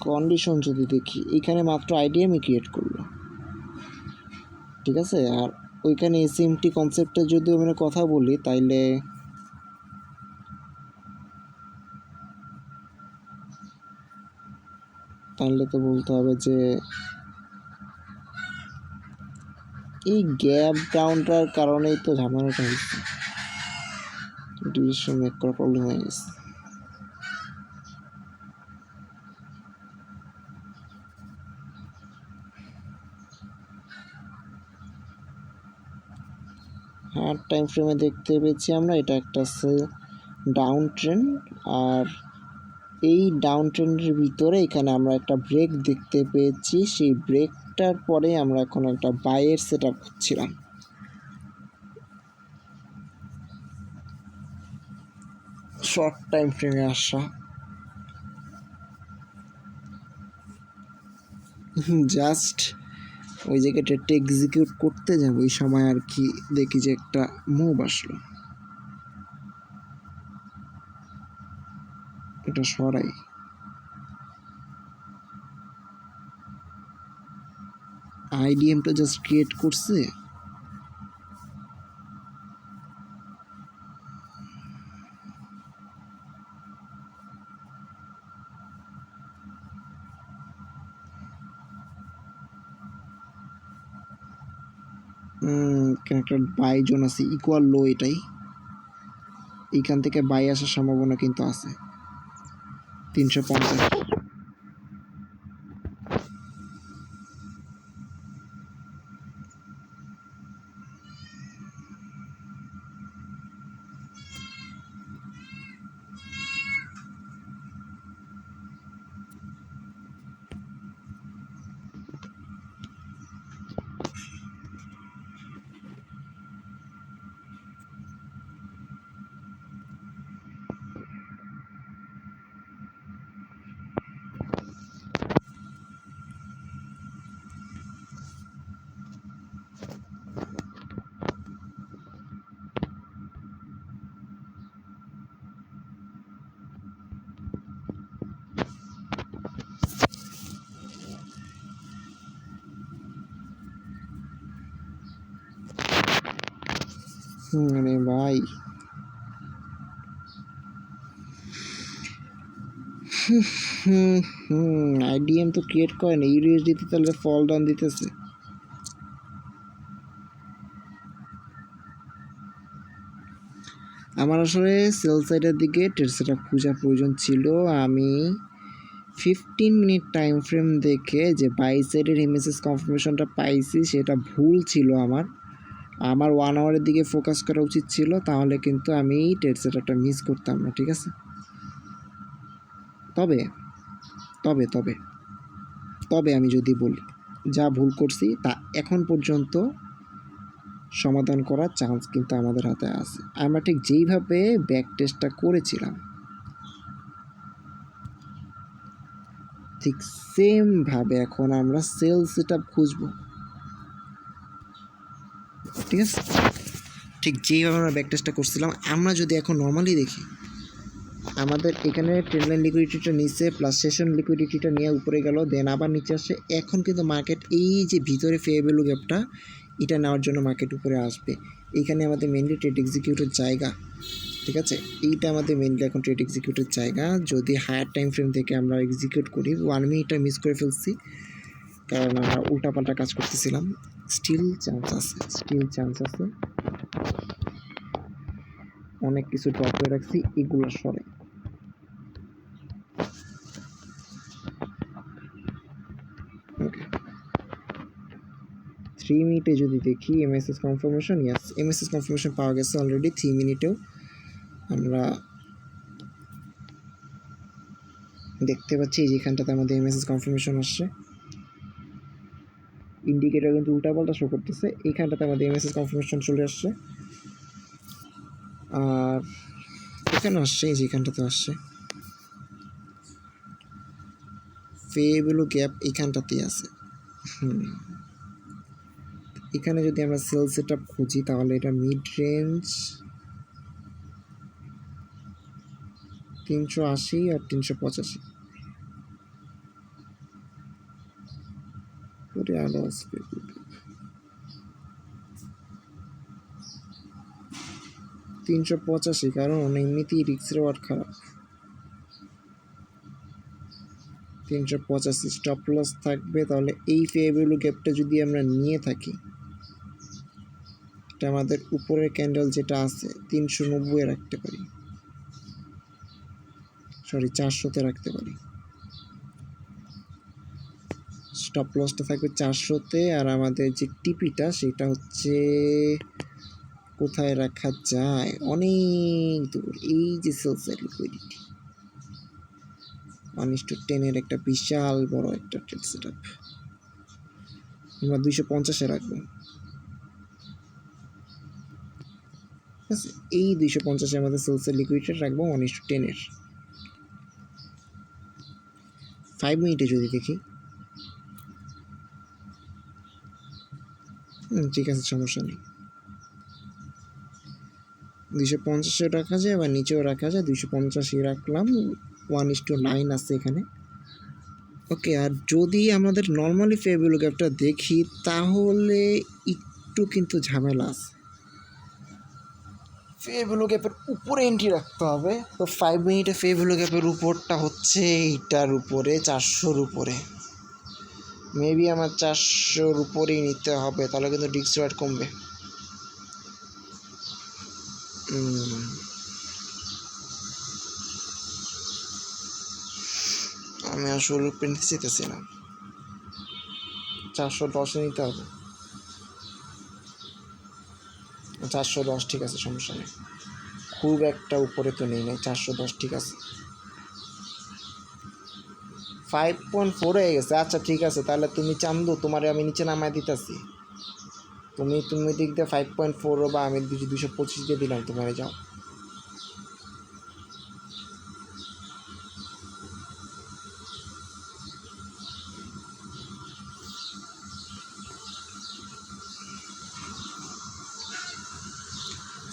কন্ডিশন যদি দেখি, এখানে মাত্র আইডিএমই ক্রিয়েট করলো, ঠিক আছে। আর ওইখানে এসএমটি কনসেপ্টে যদি মানে কথা বলি, তাহলে তো বলতে হবে যে এই গ্যাপ ডাউনটার কারণেই তো ঝামেলাটা হচ্ছে, ডিসিশন মেক করা প্রবলেম হয়ে গেছে। হার্ড টাইম ফ্রেমে দেখতে পেয়েছি আমরা এটা একটা ডাউন ট্রেন্ড, আর এই ডাউন ট্রেন্ডের ভিতরে এখানে আমরা একটা ব্রেক দেখতে পেয়েছি, সেই ব্রেকটার পরে আমরা এখন একটা বাইয়ের সেট আপ করছিলাম। শর্ট টাইম ফ্রেমে আসা, জাস্ট ওই জায়গায় ট্রেডটা এক্সিকিউট করতে যাবো, ওই সময় আর কি দেখি যে একটা মুভ আসলো, এটা সরাই। আইডিএমটা জাস্ট ক্রিয়েট করছে, একটা বাই জোন আছে ইকুয়াল লো, এটাই এইখান থেকে বাই আসার সম্ভাবনা কিন্তু আছে 350। আরে ভাই, আইডিএম তো ক্রিয়েট করে না, ইউএসডিতে তাহলে ফল ডাউন দিতেছে। আমার আসলে সেল সাইডের দিকে ট্রেড সেটআপ খোঁজার প্রয়োজন ছিল। আমি 15 মিনিট টাইম ফ্রেম দেখে যে বাই সাইডের এমএসএস কনফার্মেশনটা পাইছি, সেটা ভুল ছিল। আমার 1 আওয়ারের দিকে ফোকাস করা উচিত ছিল, তাহলে কিন্তু আমি ট্রেড সেটআপটা মিস করতাম না, ঠিক আছে। তবে তবে তবে তবে আমি যদি বলি, যা ভুল করছি তা এখন পর্যন্ত সমাধান করার চান্স কিন্তু আমাদের হাতে আছে। আমরা ঠিক যেইভাবে ব্যাক টেস্টটা করেছিলাম, ঠিক সেমভাবে এখন আমরা সেল সেটআপ খুঁজবো, ঠিক আছে। ঠিক যেইভাবে আমরা ব্যাক টেস্টটা করছিলাম, আমরা যদি এখন নর্মালি দেখি, আমাদের এখানে ট্রেন্ড লাইন লিকুইডিটিটা নিচে প্লাস সেশন লিকুইডিটিটা নিয়ে উপরে গেল, দেন আবার নিচে আসে। এখন কিন্তু মার্কেট এই যে ভিতরে ফেয়ার ভ্যালু গ্যাপটা, এটা নেওয়ার জন্য মার্কেট উপরে আসবে। এইখানে আমাদের মেনলি ট্রেড এক্সিকিউটের জায়গা, ঠিক আছে। এইটা আমাদের মেনলি এখন ট্রেড এক্সিকিউটের জায়গা। যদি হায়ার টাইম ফ্রেম থেকে আমরা এক্সিকিউট করি, 1 মিনিটটা মিস করে ফেলছি, কারণ আমরা উল্টাপাল্টা কাজ করতেছিলাম। স্টিল চান্স আছে, অনেক কিছু ড্রপ করে রাখছি, এগুলো সরে। ওকে, 3 মিনিটে যদি দেখি এমএসএস কনফার্মেশন, এমএসএস কনফার্মেশন পাওয়া গেছে অলরেডি 3 মিনিটেও। আমরা দেখতে পাচ্ছি যেখানটাতে আমাদের এমএসএস কনফার্মেশন আসছে। ইন্ডিকেটর কিন্তু উল্টাপাল্টা শো করতেছে। এইখানটাতে আমাদের এমএসএস কনফার্মেশন চলে আসছে, আর এখানে আসছে, এই যে এখানটাতে আসছে ফেভেলো গ্যাপ এইখানটাতেই আছে। এখানে যদি আমরা সেল সেট আপ খুঁজি তাহলে এটা মিড রেঞ্জ 380 আর 385 পরে আলো আসবে 385, কারণ এমনিতেই রিক্স রেওয়ার্ড খারাপ। 385 স্টপ লস থাকবে। তাহলে এই ফেভেলো গ্যাপটা যদি আমরা নিয়ে থাকি, এটা আমাদের উপরের ক্যান্ডেল যেটা আছে 390 রাখতে পারি, সরি 400-তে রাখতে পারি। স্টপ লসটা থাকবে 400-তে, আর আমাদের যে টিপিটা সেটা হচ্ছে কোথায় রাখা যায়, অনেক দূর। এই যে সেলস লিকুইডিটি 1:10 একটা বিশাল বড় একটা ট্রেড সেট আপ আমরা 250-এ রাখবো। এই 250-এ আমাদের সেলসের লিকুইডিটি রাখবো 1:10-এর। 5 মিনিটে যদি দেখি, ঠিক আছে, সমস্যা নেই। 250-এ রাখা যায়, আবার নিচেও রাখা যায়। 250-ই রাখলাম, 1:9 আছে এখানে। ওকে, আর যদি আমাদের নর্মালি ফেভেলো গ্যাপটা দেখি তাহলে একটু কিন্তু ঝামেলা আছে। ফেভেলো গ্যাপের উপরে এন্ট্রি রাখতে হবে। তো 5 মিনিটে ফেভেলো গ্যাপের উপরটা হচ্ছে এইটার উপরে, 400-র উপরে। মেবি আমার 400-র উপরেই নিতে হবে, তাহলে কিন্তু রিস্ক রেওয়ার্ড কমবে। আমি আসলে প্রিন্ট চাইতেছি না, 410-এ নিতে হবে। 410 ঠিক আছে, সমস্যা নেই, খুব একটা উপরে তো নেই নাই, 410 ঠিক আছে। 5.4 হয়ে গেছে। আচ্ছা ঠিক আছে, তাহলে তুমি চান্দু, তোমারে আমি নিচে নামায় দিতেছি। তুমি দিক দিয়ে 5.4 বা আমি 225 দিয়ে দিলাম, তোমারে যাও।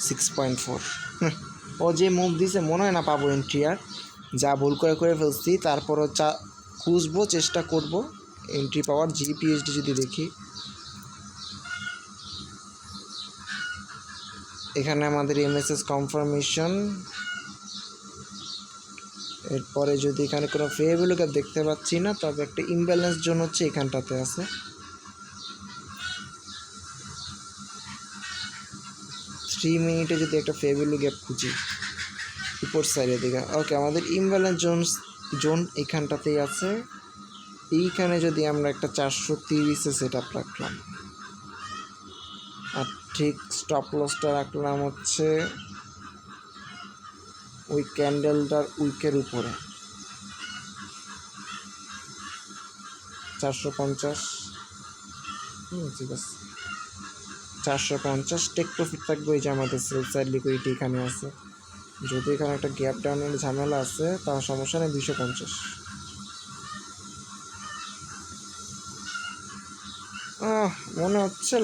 $6.4 ও যে মুভ দিছে মনে হয় না পাবো এন্ট্রি, আর যা ভুল করে ফেলছি। তারপরও খুঁজবো, চেষ্টা করব এন্ট্রি পাওয়ার। জিপিএসডি যদি দেখি, এখানে আমাদের এমএসএস কনফার্মেশন, এরপরে যদি এখানে কোনো ফেভেলো গ্যাপ দেখতে পাচ্ছি না, তবে একটা ইমব্যালেন্স জোন হচ্ছে এখানটাতে আছে। 3 মিনিটে যদি একটা ফেভেলো গ্যাপ খুঁজি উপর সাইডের দিকে, ওকে, আমাদের ইমব্যালেন্স জোন এখানটাতেই আছে। এইখানে যদি আমরা একটা 430-এ সেট আপ রাখলাম, আর ঠিক স্টপ লসটা রাখলাম হচ্ছে ওই ক্যান্ডেলটার উইকের উপরে 450। ঠিক আছে, 450 টেক প্রফিট থাকবে। এই যে আমাদের সেল সাইড লিকুইডিটি এখানে আছে, যদি এখানে একটা গ্যাপ ডাউনের ঝামেলা আছে তাও সমস্যা নেই। 250 মনে হচ্ছে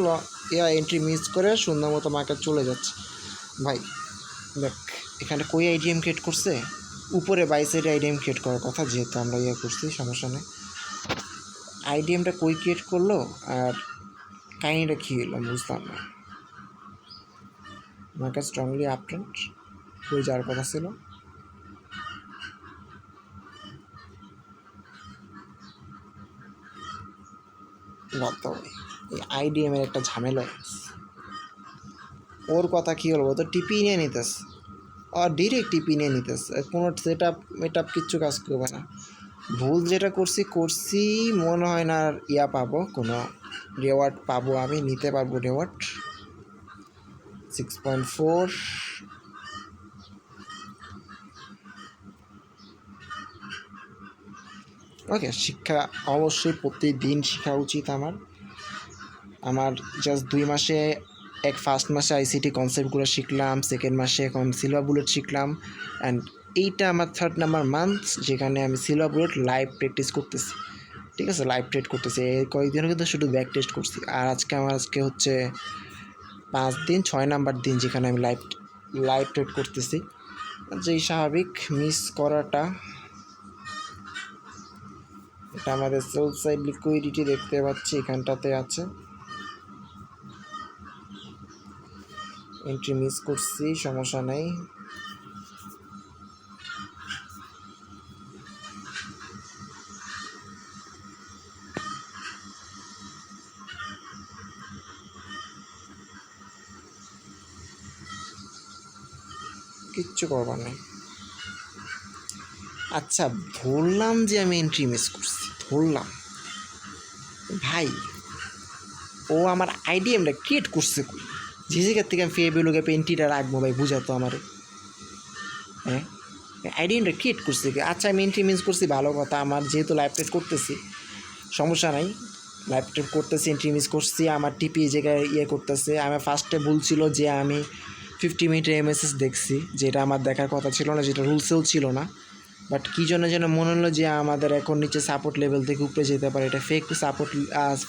এন্ট্রি মিস করে সুন্দর মতো মার্কেট চলে যাচ্ছে। ভাই দেখ, এখানে কই আইডিএম ক্রিয়েট করছে, উপরে বাই সাইডে আইডিএম ক্রিয়েট করার কথা, যেহেতু আমরা করছি, সমস্যা নেই। আইডিএমটা কই ক্রিয়েট করলো আর কাহিনিটা কী হলো বুঝলাম না। মার্কেট স্ট্রংলি আপ ট্রেন্ড, কই যাওয়ার কথা ছিল। এই আইডিএমের একটা ঝামেলা, ওর কথা কী বলবো, তো টিপি নিয়ে নিতেস, আর ডিরেক্ট টিপি নিয়ে নিতেস, কোনো সেট আপ কিচ্ছু কাজ করবে না। ভুল যেটা করছি মনে হয় না আর পাবো, কোনো রেওয়ার্ড পাবো, আমি নিতে পারবো রেওয়ার্ড। 6.4 ওকে, শিক্ষা অবশ্যই প্রতিদিন শেখা উচিত আমার। আমার জাস্ট 2 মাসে ফার্স্ট মাসে আইসিটি কনসেপ্টগুলো শিখলাম, সেকেন্ড মাসে এখন সিলভার বুলেট শিখলাম, অ্যান্ড এইটা আমার 3rd নাম্বার মান্থ যেখানে আমি সিলভার বুলেট লাইভ প্র্যাকটিস করতেছি। ঠিক আছে, লাইভ ট্রেড করতেছি। এই কয়েকদিনও কিন্তু শুধু ব্যাক টেস্ট করছি। আর আজকে হচ্ছে 5 দিন 6 নাম্বার দিন যেখানে আমি লাইভ ট্রেড করতেছি। যেই স্বাভাবিক মিস করাটা, এটা আমাদের সেল সাইড লিকুইডিটি দেখতে পাচ্ছি এখানটাতে আছে, এন্ট্রি মিস করছি, সমস্যা নেই। কিচ্ছু করবার নেই। আচ্ছা, ধরলাম যে আমি এন্ট্রি মিস করছি, ধরলাম ভাই, ও আমার আইডিএমটা ক্রিয়েট করছে যে জায়গার থেকে আমি ফেবিলোকে পেন্টিটা রাখবো ভাই, বুঝাতো আমার। হ্যাঁ, আইডিএমটা ক্রিয়েট করছে কি? আচ্ছা, আমি এন্ট্রি মিস করছি, ভালো কথা। আমার যেহেতু লাইভ ট্রেড করতেছি, সমস্যা নাই, লাইভ ট্রেড করতেছি, এন্ট্রি মিস করছি, আমার টিপি এই জায়গায় করতেছে। আমার ফার্স্টে বলছিল যে আমি 50 মিনিটের এমএসএস দেখছি, যেটা আমার দেখার কথা ছিল না, যেটা রুলসেও ছিল না। বাট কী জন্য যেন মনে হলো যে আমাদের এখন নিচে সাপোর্ট লেভেল থেকে উপরে যেতে পারে, এটা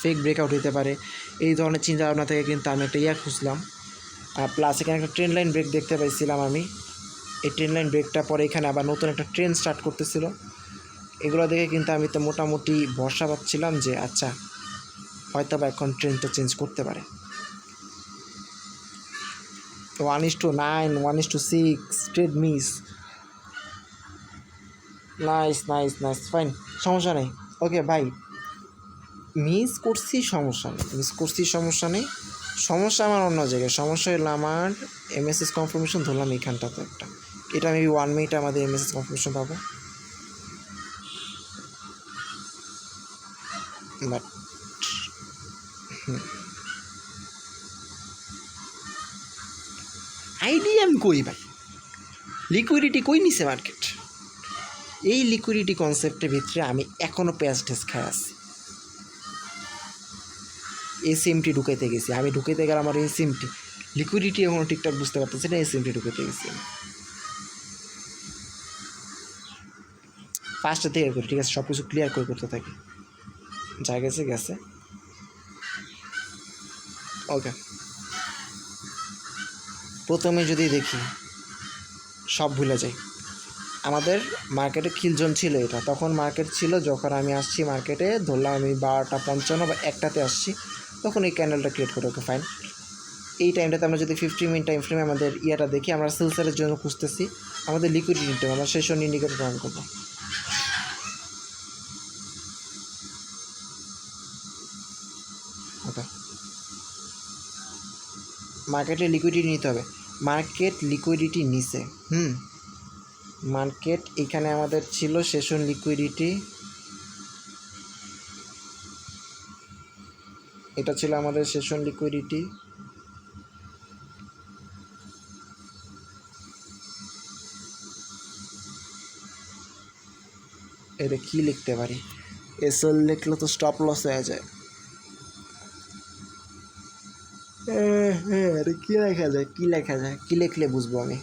ফেক ব্রেকআউট হতে পারে। এই ধরনের চিন্তাভাবনা থেকে কিন্তু আমি একটা খুঁজলাম। প্লাস এখানে একটা ট্রেন লাইন ব্রেক দেখতে পাইছিলাম আমি। এই ট্রেন লাইন ব্রেকটা পরে এখানে আবার নতুন একটা ট্রেন স্টার্ট করতেছিল। এগুলো দেখে কিন্তু আমি তো মোটামুটি ভরসা পাচ্ছিলাম যে আচ্ছা, হয়তো বা এখন ট্রেনটা চেঞ্জ করতে পারে। 1:9, 1:6 ট্রেড মিস। নাইস, ফাইন, সমস্যা নেই। ওকে ভাই, মিস করছি, সমস্যা নেই। সমস্যা আমার অন্য জায়গায়। সমস্যা হলো আমার এমএসএস কনফার্মেশন ধরলাম এইখানটাতে একটা, এটা মেবি 1 মিনিটে আমাদের এমএসএস কনফার্মেশন পাবো। বাট আইডিএম কই ভাই, লিকুইডিটি কই নিছে মার্কেট? এই লিকুইডিটি কনসেপ্টের ভিতরে আমি এখনও পেঁয়াজ ঢেস খাই আছি। এসএমটি ঢুকাইতে গেছি, আমি ঢুকাইতে গেলে আমার এসএমটি লিকুইডিটি এখনও ঠিকঠাক বুঝতে পারতেছি না, এসএমটি ঢুকাইতে গেছি। ফার্স্টে থেকে করি, ঠিক আছে, সব কিছু ক্লিয়ার করে করতে থাকি, যা গেছে গেছে। ওকে, প্রথমে যদি দেখি, সব ভুলে যাই। আমাদের মার্কেটে খিলজন ছিল, এটা তখন মার্কেট ছিল যখন আমি আসছি মার্কেটে, ধরলাম আমি 12:55 বা 1টাতে আসছি, তখন এই ক্যান্ডেলটা ক্রিয়েট করে। ওকে ফাইন, এই টাইমটাতে আমরা যদি 50 মিনিট টাইম ফ্রেমে আমাদের দেখি, আমরা সেলসারের জন্য খুঁজতেছি আমাদের লিকুইডিটি, আমরা সেশন ইন্ডিকেটর অন করবো। ওকে, মার্কেটে লিকুইডিটি নিতে হবে। মার্কেট লিকুইডিটি নিছে, মার্কেট এখানে আমাদের ছিল সেশন লিকুইডিটি, এটা ছিল আমাদের সেশন লিকুইডিটি। এটা কি লিখতে পারি? এসএল লিখলে তো স্টপ লস হয়ে যায়। আরে কি লেখা যায়, কি লিখলে বুঝবো আমি?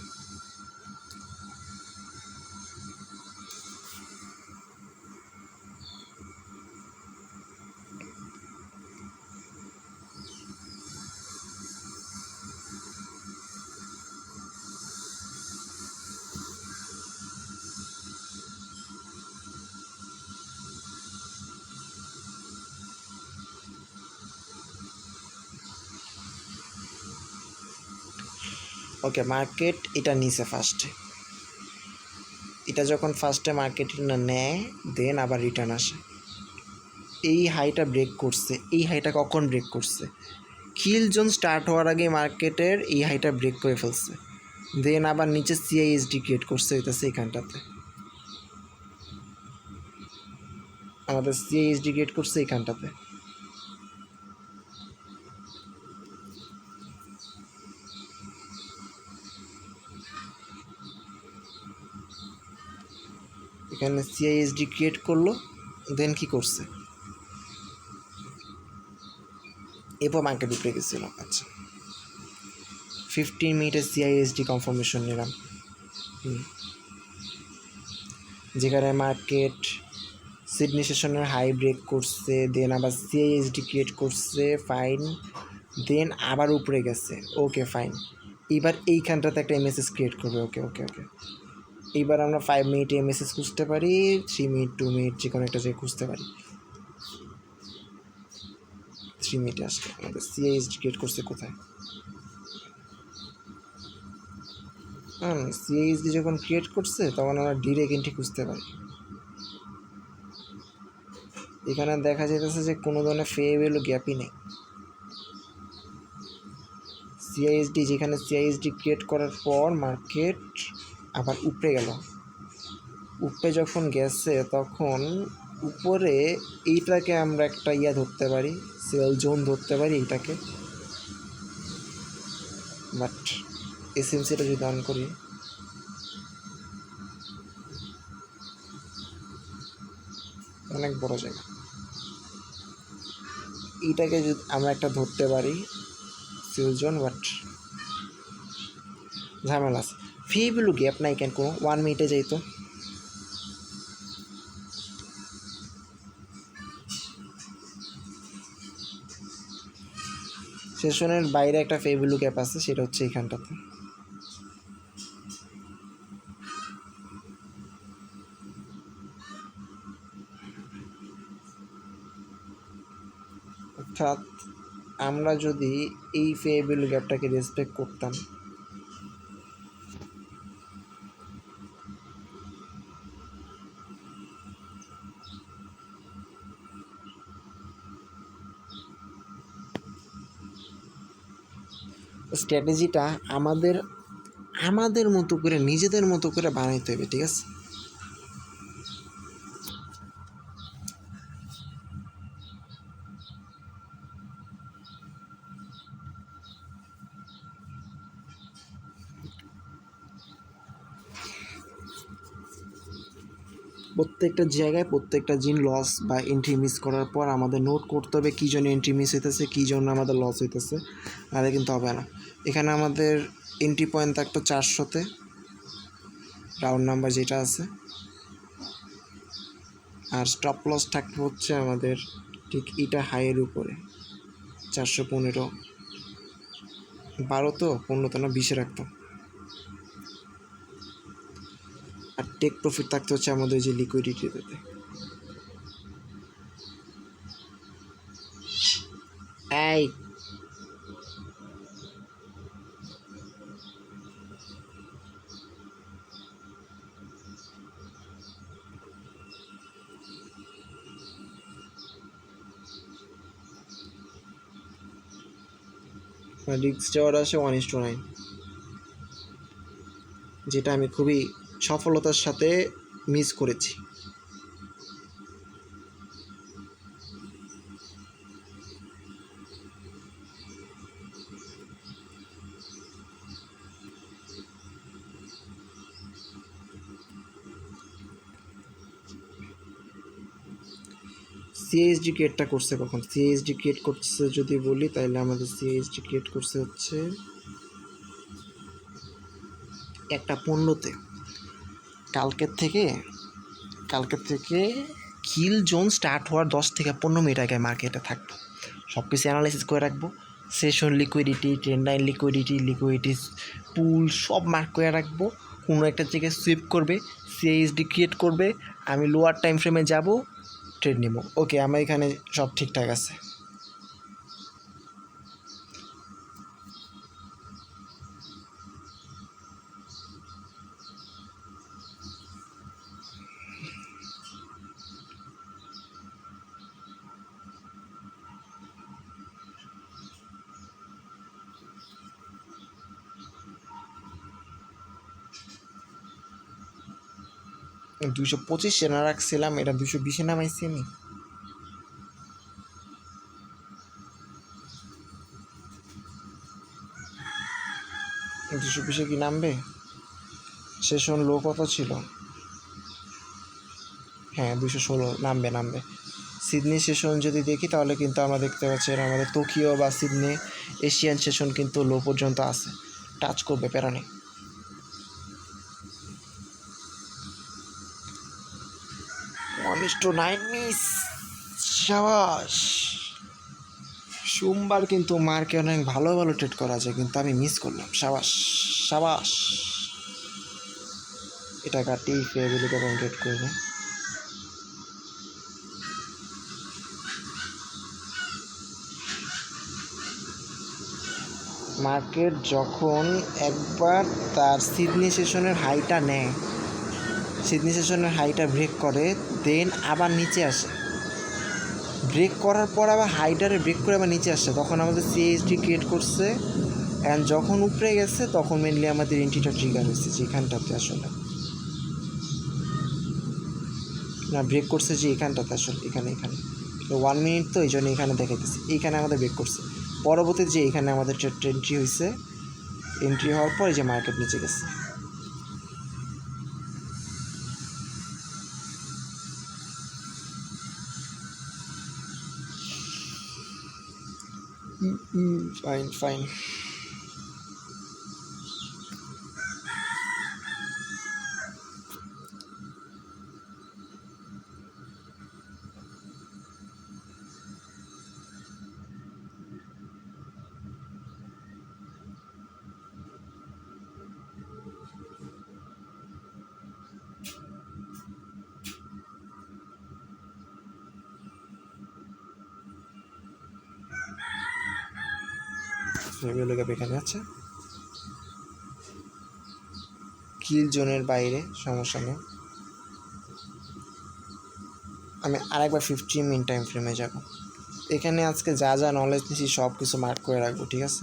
ওকে, মার্কেট এটা নিছে ফার্স্টে, এটা যখন ফার্স্টে মার্কেট নেয়, দেন আবার রিটার্ন আসে। এই হাইটা ব্রেক করছে, এই হাইটা কখন ব্রেক করছে? কিল জোন স্টার্ট হওয়ার আগে মার্কেটের এই হাইটা ব্রেক করে ফেলছে, দেন আবার নিচে সিআইএসডি ক্রিয়েট করছে, হইতেছে এখানটাতে আমাদের সিআইএসডি ক্রিয়েট করছে এখানটাতে। এখানে সিআইএসডি ক্রিয়েট করলো, দেন কি করছে? এরপর মার্কেট উপরে গেছিল। আচ্ছা 15 মিনিটের সিআইএসডি কনফার্মেশন নিলাম, যেখানে মার্কেট সিডনি সেশনের হাই ব্রেক করছে, দেন আবার সিআইএসডি ক্রিয়েট করছে, ফাইন, দেন আবার উপরে গেছে। ওকে ফাইন, এবার এইখানটাতে একটা এমএসএস ক্রিয়েট করবে। ওকে ওকে ওকে, এইবার আমরা 5 মিনিটে এমএসএস খুঁজতে পারি, 3 মিনিট 2 মিনিট যে কোনো একটা জায়গায় খুঁজতে পারি। 3 মিনিটে আসলে আমাদের সিআইএসডি ক্রিয়েট করছে কোথায়? সিআইএসডি যখন ক্রিয়েট করছে তখন আমরা ডিরেক্ট এন্ট্রি খুঁজতে পারি। এখানে দেখা যেতেছে যে কোনো ধরনের ফে ভ্যালু গ্যাপই নেই। সিআইএসডি, যেখানে সিআইএসডি ক্রিয়েট করার পর মার্কেট আবার উপরে গেল, উপরে যখন গেছে তখন উপরে এইটাকে আমরা একটা ধরতে পারি, সেল জোন ধরতে পারি এইটাকে। বাট এসএমসিটা যদি অন করি, অনেক বড় জায়গা, এইটাকে যদি আমরা একটা ধরতে পারি সেল জোন, বাট ঝামেলা আছে। ফি ভ্যালু গ্যাপ নাই কেন কোনো? 1 মিনিটে যাইতো। সেশনের বাইরে একটা ফে ভ্যালু গ্যাপ আছে, সেটা হচ্ছে এইখানটাতে। অর্থাৎ আমরা যদি এই ফে ভ্যালু গ্যাপটাকে রেসপেক্ট করতাম, স্ট্র্যাটেজিটা আমাদের মতো করে, নিজেদের মতো করে বানাইতে হবে, ঠিক আছে? প্রত্যেকটা জায়গায় প্রত্যেকটা জিন লস বা এন্ট্রি মিস করার পর আমাদের নোট করতে হবে কী জন্য এন্ট্রি মিস হইতেছে, কী জন্য আমাদের লস হইতেছে, নাহলে কিন্তু হবে না। এখানে আমাদের এন্ট্রি পয়েন্ট থাকতো 400-তে, রাউন্ড নাম্বার যেটা আছে, আর স্টপ লস থাকতো হচ্ছে আমাদের ঠিক এটা হাইয়ের উপরে 415, 12 তো 15 তো না 20-এ রাখতাম। আর টেক প্রফিট থাকতে হচ্ছে আমাদের যে লিকুইডিটিতে। এই রিস্ক যাওয়ার আছে 1:9, যেটা আমি খুবই সফলতার সাথে মিস করেছি। সিএসডি ক্রিয়েটটা করছে কখন? সিএসডি ক্রিয়েট করছে যদি বলি তাহলে আমাদের সিএসডি ক্রিয়েট করছে হচ্ছে 1:15-তে। কালকের থেকে কিল জোন স্টার্ট হওয়ার 10 থেকে 15 মিনিট আগে মার্কেটে থাকবো, সব কিছু অ্যানালাইসিস করে রাখবো। Session liquidity, trend line liquidity pool সব মার্ক করে রাখবো। কোনো একটা জায়গায় সুইপ করবে, সিএসডি ক্রিয়েট করবে, আমি লোয়ার টাইম ফ্রেমে যাব, ট্রেড নেব। ওকে, আমার এখানে সব ঠিকঠাক আছে। $225 সেনা রাখছিলাম, এটা 220-এ নামাইছি আমি। $220 কি নামবে? সেশন লো কত ছিল? হ্যাঁ 216 নামবে। সিডনি সেশন যদি দেখি তাহলে কিন্তু আমরা দেখতে পাচ্ছি আমাদের টোকিও বা সিডনি এশিয়ান সেশন কিন্তু লো পর্যন্ত আছে, টাচ করবে প্যারা নেই। মিস সাবাস। সোমবার কিন্তু মার্কে অনেক ভালো ভালো ট্রেড করা যায়, কিন্তু আমি মিস করলাম। সাবাস সাবাস। এটা কাটি ফেয়ারগুলো তখন ট্রেড করবে। মার্কেট যখন একবার তার সিডনি সেশনের হাইটা নেয়, সিডনি সেশনের হাইটা ব্রেক করে, দেন আবার নিচে আসে, ব্রেক করার পর আবার হাইটারে ব্রেক করে আবার নিচে আসছে, তখন আমাদের সিএইচডি ক্রিয়েট করছে। অ্যান্ড যখন উপরে গেছে তখন মেনলি আমাদের এন্ট্রিটা ট্রিগার হয়েছে, যেখানটাতে আসলে না ব্রেক করছে, যে এখানটাতে আসলে এখানে 1 মিনিট, তো এই জন্য এখানে দেখাইতেছি, এইখানে আমাদের ব্রেক করছে। পরবর্তীতে যে এখানে আমাদের এন্ট্রি হয়েছে, এন্ট্রি হওয়ার পর যে মার্কেট নিচে গেছে। Fine fine. এখানে আছে কিল জোনের বাইরে, সমস্যা নেই। আমি আরেকবার 15 মিনিট টাইম ফ্রেমে যাব। এখানে আজকে যা যা নলেজ নিয়েছি সব কিছু মার্ক করে রাখবো, ঠিক আছে?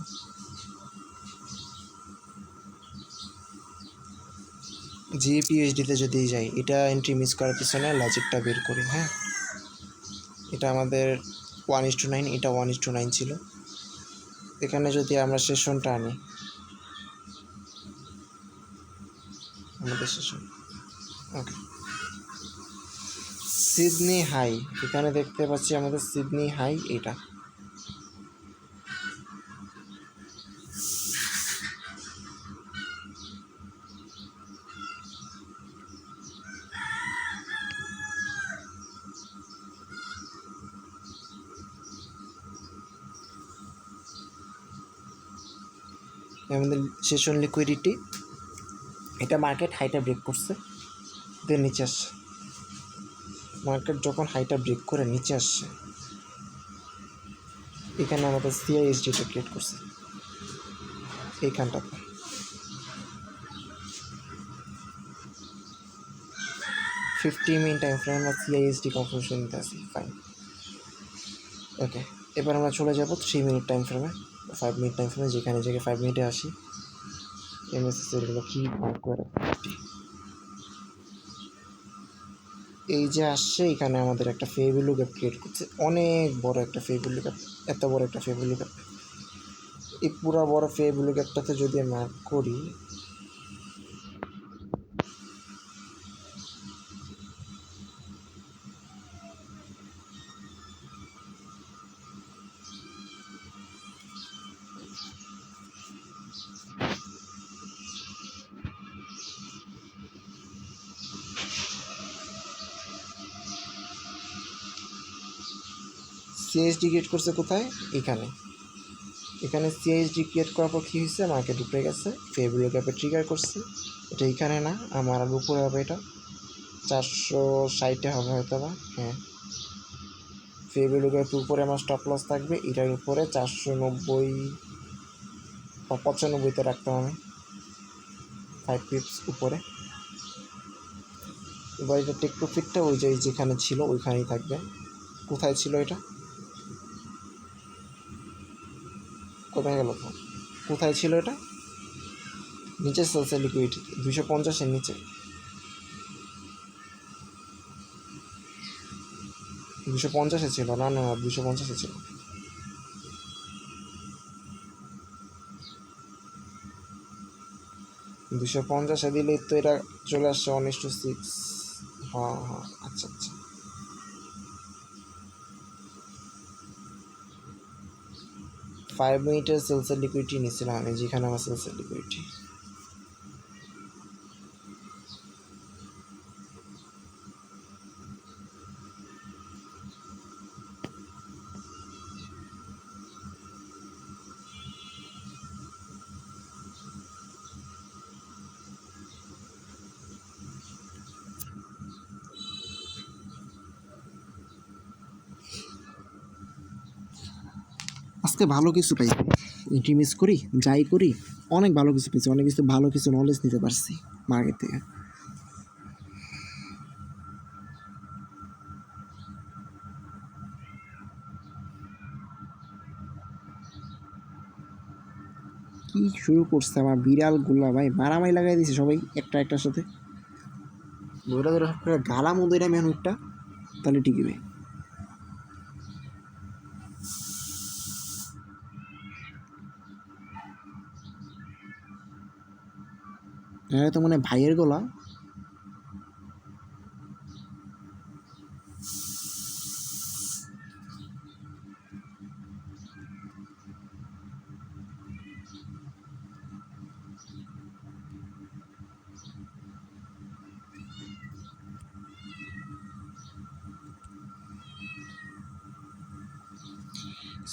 জিপিএইচডিতে যদি যাই, এটা এন্ট্রি মিস করার পিছনে লজিকটা বের করি। হ্যাঁ, এটা আমাদের 1:9, এটা 1:9 ছিল। এখানে যদি আমরা সেশনটা আনি, আমাদের সেশন ওকে, সিডনি হাই এখানে দেখতে পাচ্ছি, আমাদের সিডনি হাই এটা। আমাদের সেশন লিকুইডিটি, এটা মার্কেট হাইটা ব্রেক করছে, দেন নিচে আসছে। মার্কেট যখন হাইটা ব্রেক করে নিচে আসছে, এখানে আমাদের সিআইএসডিটা ক্রিয়েট করছে এইখানটাতে। ফিফটি মিনিট টাইম ফ্রেম আমরা সিআইএসডি কনফার্মেশন নিতে আসি। ফাইন, ওকে। এবার আমরা চলে যাব 3 মিনিট টাইম ফ্রেমে, 5 মিনিট টাইম ফ্রেমে, যেখানে 5 মিনিটে আসি। এমএসএসএলগুলো কী মার্ক করে, এই যে আসছে, এখানে আমাদের একটা ফেভিলু গ্যাপ ক্রিয়েট করছে, অনেক বড় একটা ফেভিলু গ্যাপ, এত বড় একটা ফেভিলু গ্যাপ। এই পুরো বড় ফেভিলু গ্যাপটাতে যদি মার্ক করি, সিএইচডি ক্রিয়েট করছে কোথায়, এখানে সিএইচডি ক্রিয়েট করার পর কী হয়েছে, মার্কেট উপরে গেছে, ফেভিলু গ্যাপে ট্রিগার করছে। এটা এইখানে না, আমার আর উপরে হবে, এটা 460 হবে হয়তো বা, হ্যাঁ। ফেভিলু গ্যাপের উপরে আমার স্টপ লস থাকবে, এটার উপরে 490 বা 95-তে রাখতাম আমি, 5 পিপস উপরে। এবার এটা টেক প্রফিটটা ওই যে যেখানে ছিল ওইখানেই থাকবে। কোথায় ছিল এটা, কোথায় গেল, কোথায় ছিল এটা, নিচে চলছে লিকুইড 250-এর নিচে, 250-এ ছিল, না 250-এ ছিল। দুশো পঞ্চাশে দিলেই তো এটা চলে আসছে 1:6। হ্যাঁ, আচ্ছা। 5 মিনিটের সেলসের লিকুইডিটি নিয়েছিলাম আমি, যেখানে আমার সেলসের লিকুইডিটি। আজকে ভালো কিছু পাইছি, এন্ট্রি মিস করি যাই করি, অনেক ভালো কিছু পেয়েছি, অনেক কিছু ভালো কিছু নলেজ নিতে পারছি মার্কেট থেকে। কি শুরু করছে আমার বিড়ালগুলা ভাই, মারামারি লাগাই দিয়েছে সবাই একটা একটার সাথে, ধরে ধরে সব করে গালা মধ্যে মেন একটা, তাহলে টিকবে। হ্যাঁ তো মানে ভাইয়ের গলা।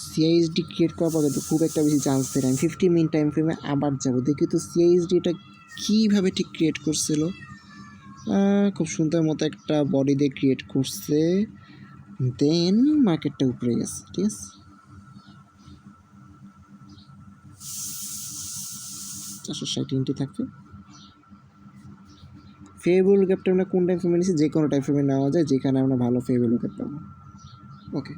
সিআইএসডি ক্রিয়েট করার পর কিন্তু খুব একটা বেশি চান্স দেয়, আমি 50 মিনিট টাইম ফ্রেমে আবার যাবো দেখি তো সিআইএসডি এটা কীভাবে ঠিক ক্রিয়েট করছিল। খুব সুন্দর মতো একটা বডি দিয়ে ক্রিয়েট করছে, দেন মার্কেটটা উপরে গেছে। ঠিক আছে, 460 ইন্টি থাকবে। ফেভেবল গ্যাপটা আমরা কোন টাইম ফ্রেমে নিয়েছি, যে কোনো টাইম ফ্রেমে নেওয়া যায় যেখানে আমরা ভালো ফেভেবল গ্যাপ পাবো। ওকে,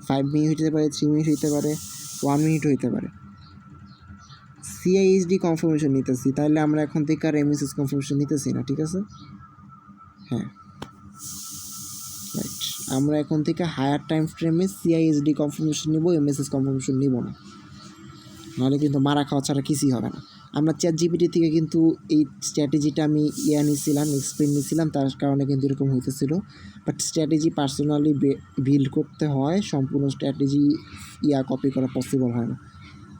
5 মিনিট হইতে পারে, 3 মিনিট হইতে পারে, 1 মিনিট হইতে পারে। সিআইএসডি কনফার্মেশন নিতেছি, তাহলে আমরা এখন থেকে আর এমএসএস কনফার্মেশন নিতেছি না। ঠিক আছে, হ্যাঁ রাইট, আমরা এখন থেকে হায়ার টাইম ফ্রেমে সিআইএসডি কনফার্মেশন নিব, এমএসএস কনফার্মেশন নিব না, নাহলে কিন্তু মারা খাওয়া ছাড়া কিছুই হবে না। আমরা চ্যাট জিপিটি থেকে কিন্তু এই স্ট্র্যাটেজিটা আমি নিয়েছিলাম, এক্সপ্লেন নিয়েছিলাম, তার কারণে কিন্তু এরকম হইতেছিল। বাট স্ট্র্যাটেজি পার্সোনালি বিল্ড করতে হয়, সম্পূর্ণ স্ট্র্যাটেজি কপি করা পসিবল হয় না।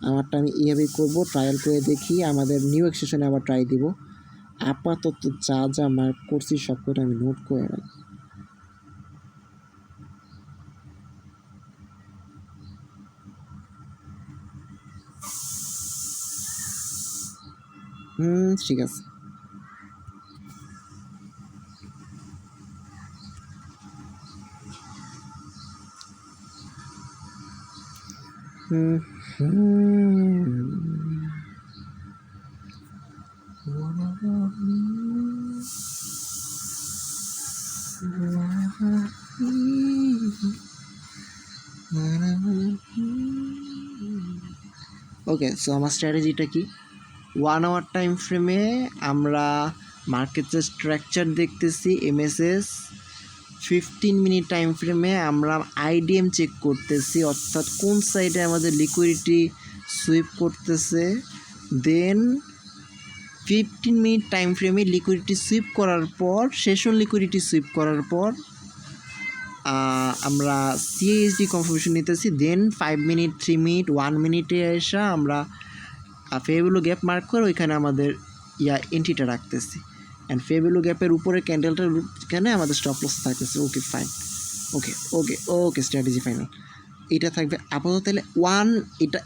আমারটা আমি এইভাবেই করবো, ট্রায়াল করে দেখি, আমাদের নিউ সেশনে আবার ট্রাই দিব। আপাতত যা যা মার্ক করছি সব করে আমি নোট করে রাখি। ঠিক আছে। ওকে, সো আমার স্ট্র্যাটেজিটা কি, 1 আওয়ার টাইম ফ্রেমে আমরা মার্কেটের স্ট্রাকচার দেখতেছি, এমএসএস। 15 মিনিট টাইম ফ্রেমে আমরা আইডিএম চেক করতেছি, অর্থাৎ কোন সাইডে আমাদের লিকুইডিটি সুইপ করতেছে। দেন 15 মিনিট টাইম ফ্রেমে লিকুইডিটি সুইপ করার পর, সেশন লিকুইডিটি সুইপ করার পর আমরা সিএইচডি কনফার্মেশন নিতেছি। দেন 5 মিনিট, 3 মিনিট, 1 মিনিটে এসে আমরা ফেভেলো গ্যাপ মার্ক করে ওইখানে আমাদের এন্ট্রিটা রাখতেছি। অ্যান্ড ফেভেলো গ্যাপের উপরে ক্যান্ডেলটার এখানে আমাদের স্টপ লস থাকতেছে। ওকে ফাইন, ওকে ওকে ওকে, স্ট্র্যাটেজি ফাইনাল এটা থাকবে আপাতত। তাহলে এটা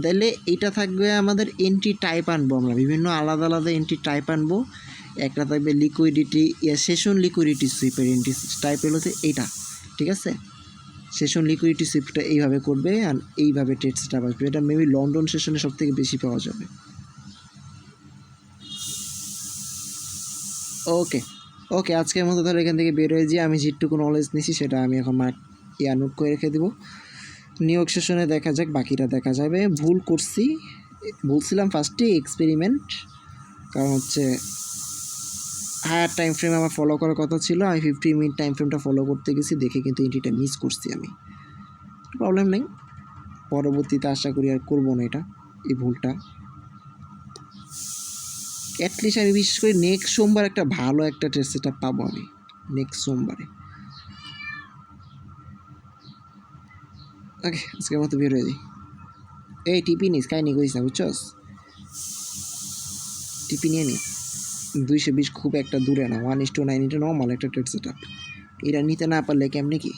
তাহলে এইটা থাকবে আমাদের এন্ট্রি টাইপ আনবো আমরা, বিভিন্ন আলাদা আলাদা এন্ট্রি টাইপ আনবো। একটা থাকবে লিকুইডিটি, সেশন লিকুইডিটি সুইপের এন্ট্রি টাইপ হচ্ছে এইটা। ঠিক আছে, সেশন লিকুইডিটি সুইপটা এইভাবে করবে আর এইভাবে ট্রেড সেটআপ আসবে। এটা মেবি লন্ডন সেশনে সব থেকে বেশি পাওয়া যাবে। ওকে ওকে, আজকের মতো ধরো এখান থেকে বের হয়ে যে আমি যেটুকু নলেজ নিছি সেটা আমি এখন নোট করে রেখে দেবো। নিউ সেশনে দেখা যাক, বাকিটা দেখা যাবে। ভুল করছি, বলছিলাম ফার্স্টে এক্সপেরিমেন্ট, কারণ হচ্ছে হায়ার টাইম ফ্রেম আমার ফলো করার কথা ছিল, আমি 50 মিনিট টাইম ফ্রেমটা ফলো করতে গেছি, দেখে কিন্তু এন্ট্রিটা মিস করছি আমি। প্রবলেম নেই, পরবর্তীতে আশা করি আর করবো না এটা, এই ভুলটা। অ্যাটলিস্ট আমি বিশেষ করে নেক্সট সোমবার একটা ভালো একটা ট্রেড সেটআপ পাবো আমি, নেক্সট সোমবারে। ওকে, আজকের মতো বের হয়ে যাই। এই টিপি নিস কাহিনি কইস না বুঝছস, টিপি নিয়ে নিস। 220 খুব একটা দূরে না, 1:9 এটা নর্মাল একটা ট্রেড সেট আপ। এটা নিতে না পারলে কেমনি কি?